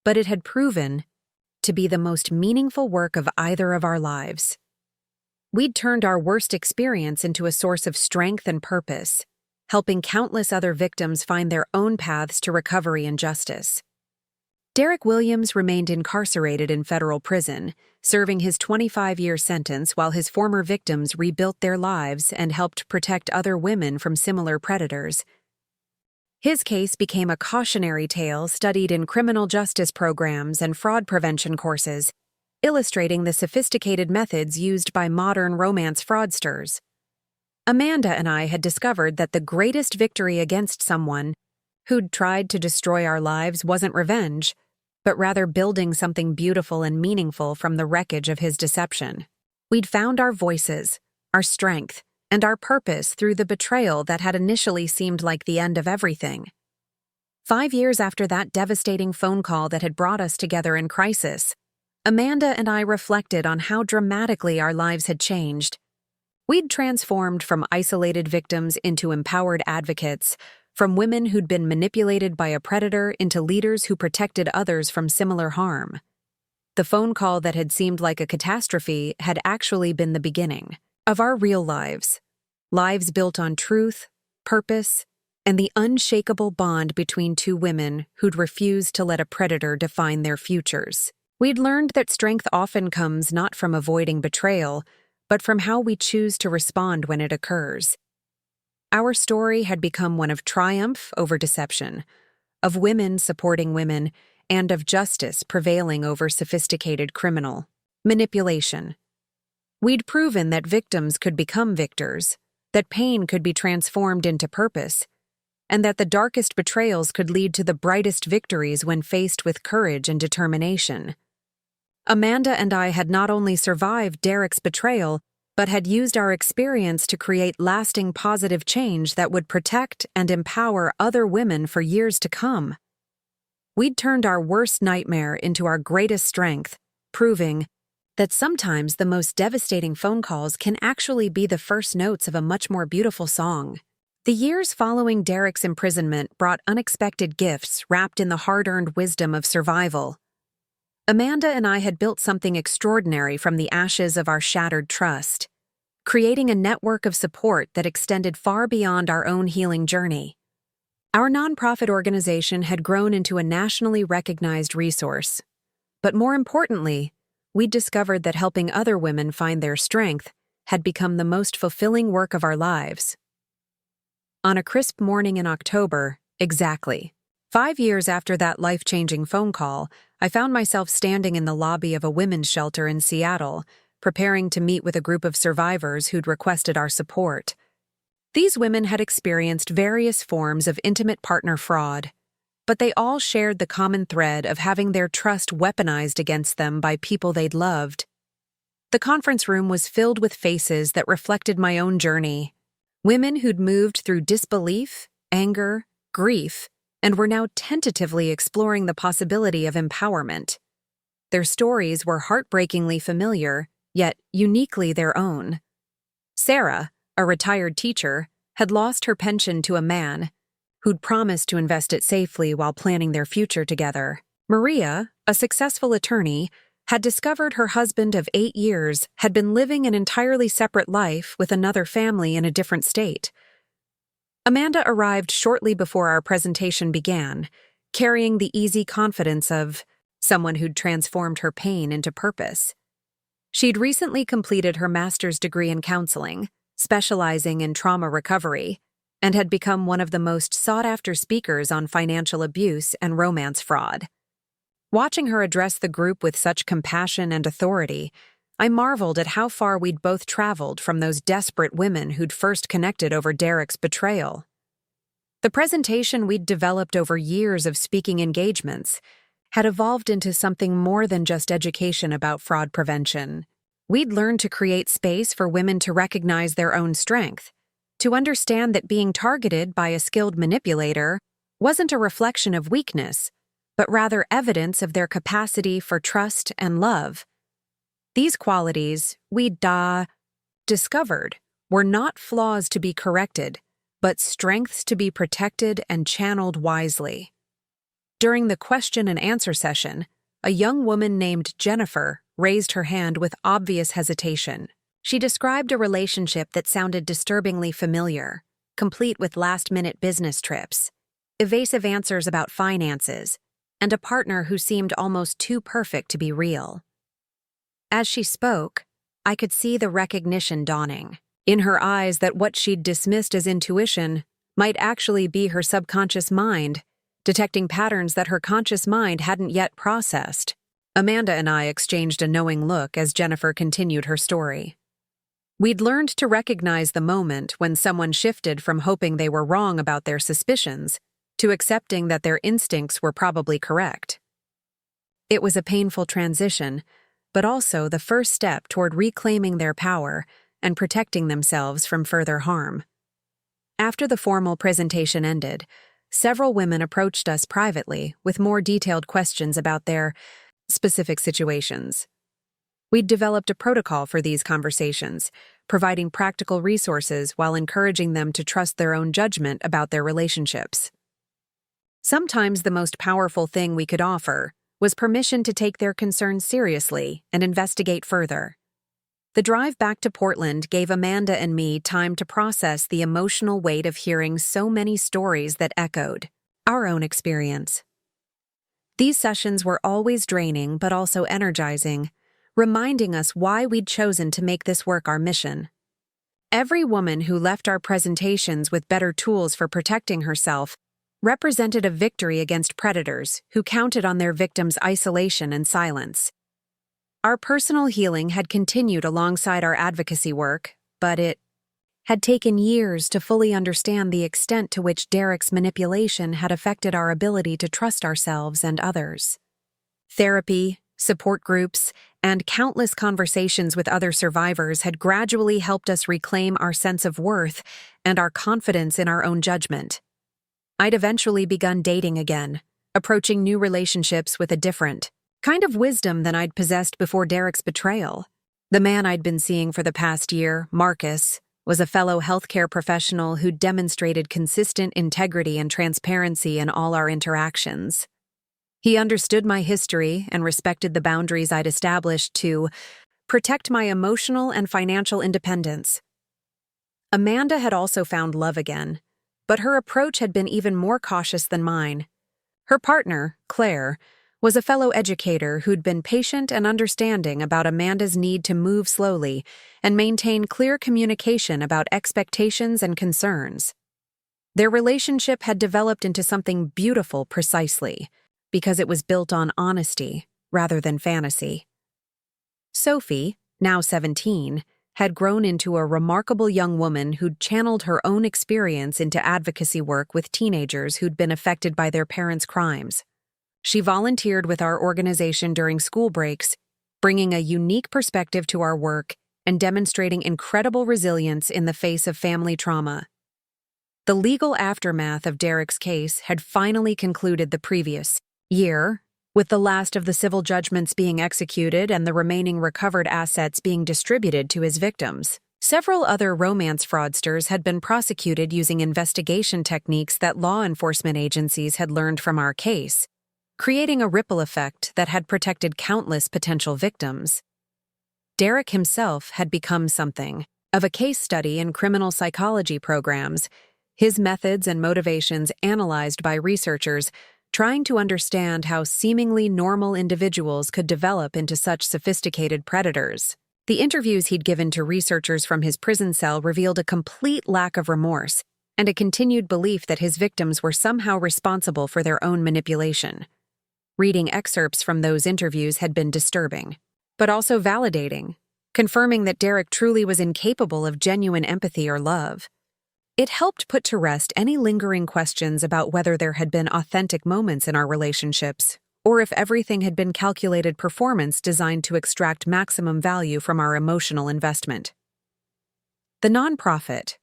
but it had proven to be the most meaningful work of either of our lives. We'd turned our worst experience into a source of strength and purpose, helping countless other victims find their own paths to recovery and justice. Derek Williams remained incarcerated in federal prison, serving his 25-year sentence while his former victims rebuilt their lives and helped protect other women from similar predators. His case became a cautionary tale studied in criminal justice programs and fraud prevention courses, illustrating the sophisticated methods used by modern romance fraudsters. Amanda and I had discovered that the greatest victory against someone who'd tried to destroy our lives wasn't revenge, but rather building something beautiful and meaningful from the wreckage of his deception. We'd found our voices, our strength, and our purpose through the betrayal that had initially seemed like the end of everything. 5 years after that devastating phone call that had brought us together in crisis, Amanda and I reflected on how dramatically our lives had changed. We'd transformed from isolated victims into empowered advocates, from women who'd been manipulated by a predator into leaders who protected others from similar harm. The phone call that had seemed like a catastrophe had actually been the beginning of our real lives, lives built on truth, purpose, and the unshakable bond between two women who'd refused to let a predator define their futures. We'd learned that strength often comes not from avoiding betrayal, but from how we choose to respond when it occurs. Our story had become one of triumph over deception, of women supporting women, and of justice prevailing over sophisticated criminal manipulation. We'd proven that victims could become victors, that pain could be transformed into purpose, and that the darkest betrayals could lead to the brightest victories when faced with courage and determination. Amanda and I had not only survived Derek's betrayal, but had used our experience to create lasting positive change that would protect and empower other women for years to come. We'd turned our worst nightmare into our greatest strength, proving that sometimes the most devastating phone calls can actually be the first notes of a much more beautiful song. The years following Derek's imprisonment brought unexpected gifts wrapped in the hard-earned wisdom of survival. Amanda and I had built something extraordinary from the ashes of our shattered trust, creating a network of support that extended far beyond our own healing journey. Our nonprofit organization had grown into a nationally recognized resource, but more importantly, we'd discovered that helping other women find their strength had become the most fulfilling work of our lives. On a crisp morning in October, exactly 5 years after that life-changing phone call, I found myself standing in the lobby of a women's shelter in Seattle, preparing to meet with a group of survivors who'd requested our support. These women had experienced various forms of intimate partner fraud, but they all shared the common thread of having their trust weaponized against them by people they'd loved. The conference room was filled with faces that reflected my own journey, women who'd moved through disbelief, anger, grief, and were now tentatively exploring the possibility of empowerment. Their stories were heartbreakingly familiar, yet uniquely their own. Sarah, a retired teacher, had lost her pension to a man who'd promised to invest it safely while planning their future together. Maria, a successful attorney, had discovered her husband of 8 years had been living an entirely separate life with another family in a different state. Amanda arrived shortly before our presentation began, carrying the easy confidence of someone who'd transformed her pain into purpose. She'd recently completed her master's degree in counseling, specializing in trauma recovery, and had become one of the most sought-after speakers on financial abuse and romance fraud. Watching her address the group with such compassion and authority, I marveled at how far we'd both traveled from those desperate women who'd first connected over Derek's betrayal. The presentation we'd developed over years of speaking engagements had evolved into something more than just education about fraud prevention. We'd learned to create space for women to recognize their own strength, to understand that being targeted by a skilled manipulator wasn't a reflection of weakness, but rather evidence of their capacity for trust and love. These qualities, we'd discovered, were not flaws to be corrected, but strengths to be protected and channeled wisely. During the question and answer session, a young woman named Jennifer raised her hand with obvious hesitation. She described a relationship that sounded disturbingly familiar, complete with last-minute business trips, evasive answers about finances, and a partner who seemed almost too perfect to be real. As she spoke, I could see the recognition dawning in her eyes that what she'd dismissed as intuition might actually be her subconscious mind, detecting patterns that her conscious mind hadn't yet processed. Amanda and I exchanged a knowing look as Jennifer continued her story. We'd learned to recognize the moment when someone shifted from hoping they were wrong about their suspicions to accepting that their instincts were probably correct. It was a painful transition, but also the first step toward reclaiming their power and protecting themselves from further harm. After the formal presentation ended, several women approached us privately with more detailed questions about their specific situations. We'd developed a protocol for these conversations, providing practical resources while encouraging them to trust their own judgment about their relationships. Sometimes the most powerful thing we could offer was permission to take their concerns seriously and investigate further. The drive back to Portland gave Amanda and me time to process the emotional weight of hearing so many stories that echoed our own experience. These sessions were always draining but also energizing, reminding us why we'd chosen to make this work our mission. Every woman who left our presentations with better tools for protecting herself represented a victory against predators who counted on their victims' isolation and silence. Our personal healing had continued alongside our advocacy work, but it had taken years to fully understand the extent to which Derek's manipulation had affected our ability to trust ourselves and others. Therapy, support groups, and countless conversations with other survivors had gradually helped us reclaim our sense of worth and our confidence in our own judgment. I'd eventually begun dating again, approaching new relationships with a different kind of wisdom than I'd possessed before Derek's betrayal. The man I'd been seeing for the past year, Marcus, was a fellow healthcare professional who demonstrated consistent integrity and transparency in all our interactions. He understood my history and respected the boundaries I'd established to protect my emotional and financial independence. Amanda had also found love again, but her approach had been even more cautious than mine. Her partner, Claire, was a fellow educator who'd been patient and understanding about Amanda's need to move slowly and maintain clear communication about expectations and concerns. Their relationship had developed into something beautiful precisely because it was built on honesty rather than fantasy. Sophie, now 17, had grown into a remarkable young woman who'd channeled her own experience into advocacy work with teenagers who'd been affected by their parents' crimes. She volunteered with our organization during school breaks, bringing a unique perspective to our work and demonstrating incredible resilience in the face of family trauma. The legal aftermath of Derek's case had finally concluded the previous year, With the last of the civil judgments being executed and the remaining recovered assets being distributed to his victims, several other romance fraudsters had been prosecuted using investigation techniques that law enforcement agencies had learned from our case, creating a ripple effect that had protected countless potential victims. Derek himself had become something of a case study in criminal psychology programs, his methods and motivations analyzed by researchers trying to understand how seemingly normal individuals could develop into such sophisticated predators. The interviews he'd given to researchers from his prison cell revealed a complete lack of remorse and a continued belief that his victims were somehow responsible for their own manipulation. Reading excerpts from those interviews had been disturbing, but also validating, confirming that Derek truly was incapable of genuine empathy or love. It helped put to rest any lingering questions about whether there had been authentic moments in our relationships, or if everything had been calculated performance designed to extract maximum value from our emotional investment. The nonprofit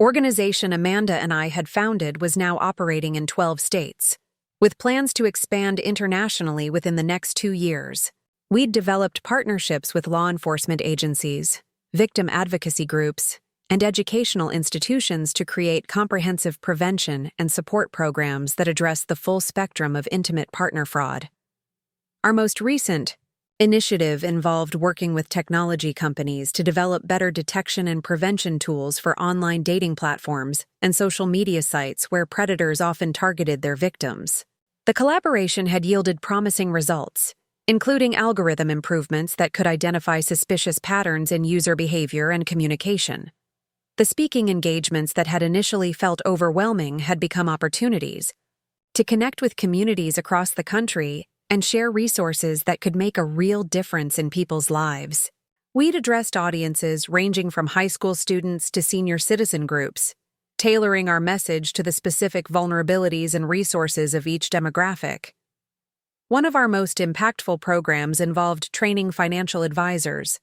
organization Amanda and I had founded was now operating in 12 states, with plans to expand internationally within the next 2 years. We'd developed partnerships with law enforcement agencies, victim advocacy groups, and educational institutions to create comprehensive prevention and support programs that address the full spectrum of intimate partner fraud. Our most recent initiative involved working with technology companies to develop better detection and prevention tools for online dating platforms and social media sites where predators often targeted their victims. The collaboration had yielded promising results, including algorithm improvements that could identify suspicious patterns in user behavior and communication. The speaking engagements that had initially felt overwhelming had become opportunities to connect with communities across the country and share resources that could make a real difference in people's lives. We'd addressed audiences ranging from high school students to senior citizen groups, tailoring our message to the specific vulnerabilities and resources of each demographic. One of our most impactful programs involved training financial advisors,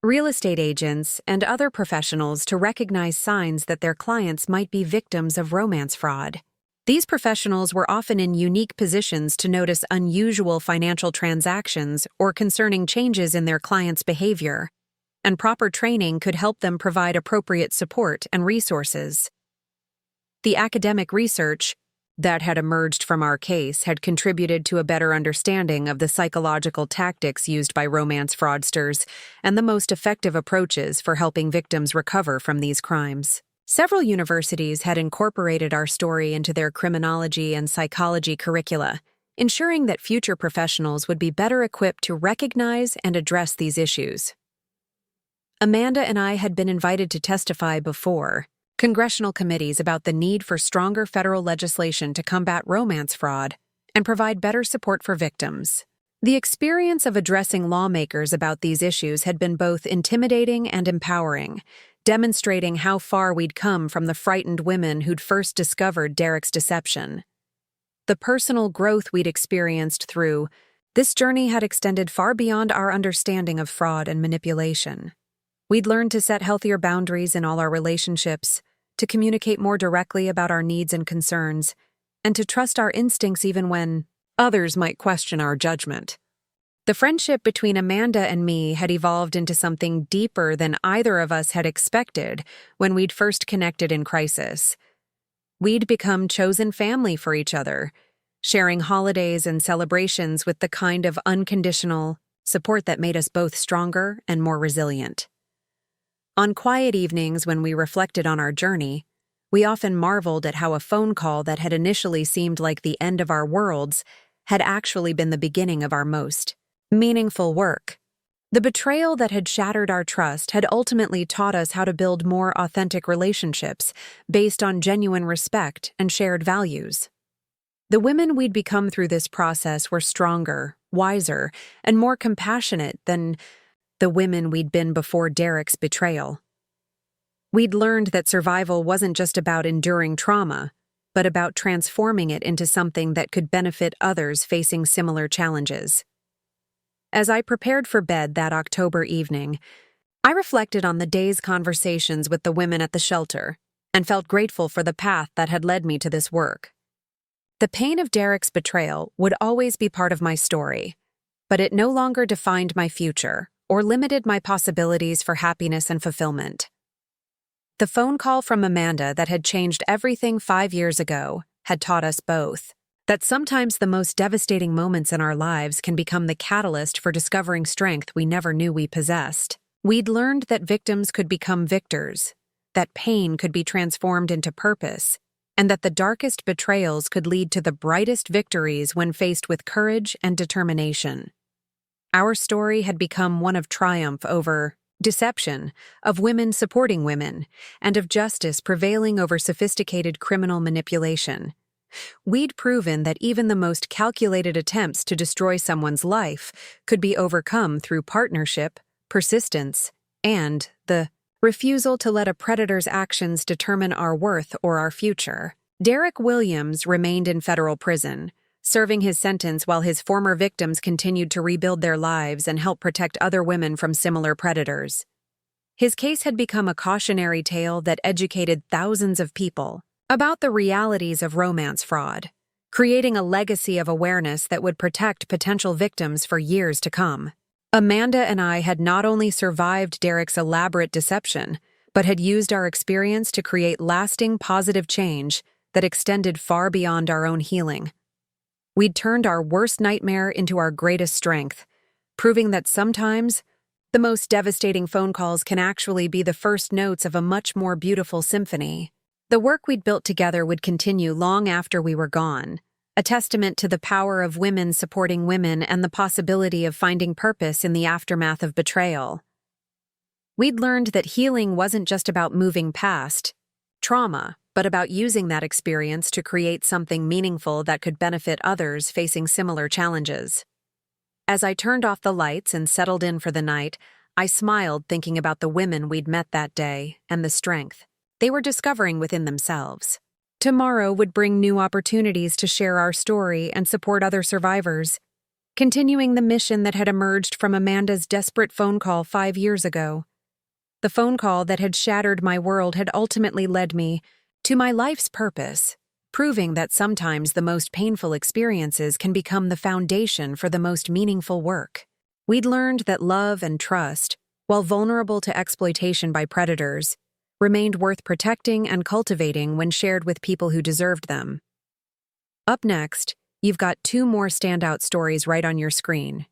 real estate agents, and other professionals to recognize signs that their clients might be victims of romance fraud. These professionals were often in unique positions to notice unusual financial transactions or concerning changes in their clients' behavior, and proper training could help them provide appropriate support and resources. The academic research that had emerged from our case had contributed to a better understanding of the psychological tactics used by romance fraudsters and the most effective approaches for helping victims recover from these crimes. Several universities had incorporated our story into their criminology and psychology curricula, ensuring that future professionals would be better equipped to recognize and address these issues. Amanda and I had been invited to testify before congressional committees about the need for stronger federal legislation to combat romance fraud and provide better support for victims. The experience of addressing lawmakers about these issues had been both intimidating and empowering, demonstrating how far we'd come from the frightened women who'd first discovered Derek's deception. The personal growth we'd experienced through this journey had extended far beyond our understanding of fraud and manipulation. We'd learned to set healthier boundaries in all our relationships, to communicate more directly about our needs and concerns, and to trust our instincts even when others might question our judgment. The friendship between Amanda and me had evolved into something deeper than either of us had expected when we'd first connected in crisis. We'd become chosen family for each other, sharing holidays and celebrations with the kind of unconditional support that made us both stronger and more resilient. On quiet evenings when we reflected on our journey, we often marveled at how a phone call that had initially seemed like the end of our worlds had actually been the beginning of our most meaningful work. The betrayal that had shattered our trust had ultimately taught us how to build more authentic relationships based on genuine respect and shared values. The women we'd become through this process were stronger, wiser, and more compassionate than the women we'd been before Derek's betrayal. We'd learned that survival wasn't just about enduring trauma, but about transforming it into something that could benefit others facing similar challenges. As I prepared for bed that October evening, I reflected on the day's conversations with the women at the shelter and felt grateful for the path that had led me to this work. The pain of Derek's betrayal would always be part of my story, but it no longer defined my future or limited my possibilities for happiness and fulfillment. The phone call from Amanda that had changed everything 5 years ago had taught us both that sometimes the most devastating moments in our lives can become the catalyst for discovering strength we never knew we possessed. We'd learned that victims could become victors, that pain could be transformed into purpose, and that the darkest betrayals could lead to the brightest victories when faced with courage and determination. Our story had become one of triumph over deception, of women supporting women, and of justice prevailing over sophisticated criminal manipulation. We'd proven that even the most calculated attempts to destroy someone's life could be overcome through partnership, persistence, and the refusal to let a predator's actions determine our worth or our future. Derek Williams remained in federal prison, serving his sentence while his former victims continued to rebuild their lives and help protect other women from similar predators. His case had become a cautionary tale that educated thousands of people about the realities of romance fraud, creating a legacy of awareness that would protect potential victims for years to come. Amanda and I had not only survived Derek's elaborate deception, but had used our experience to create lasting positive change that extended far beyond our own healing. We'd turned our worst nightmare into our greatest strength, proving that sometimes the most devastating phone calls can actually be the first notes of a much more beautiful symphony. The work we'd built together would continue long after we were gone, a testament to the power of women supporting women and the possibility of finding purpose in the aftermath of betrayal. We'd learned that healing wasn't just about moving past trauma, but about using that experience to create something meaningful that could benefit others facing similar challenges. As I turned off the lights and settled in for the night, I smiled thinking about the women we'd met that day and the strength they were discovering within themselves. Tomorrow would bring new opportunities to share our story and support other survivors, continuing the mission that had emerged from Amanda's desperate phone call 5 years ago. The phone call that had shattered my world had ultimately led me to my life's purpose, proving that sometimes the most painful experiences can become the foundation for the most meaningful work. We'd learned that love and trust, while vulnerable to exploitation by predators, remained worth protecting and cultivating when shared with people who deserved them. Up next, you've got 2 more standout stories right on your screen.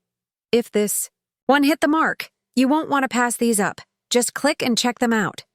If this one hit the mark, you won't want to pass these up. Just click and check them out.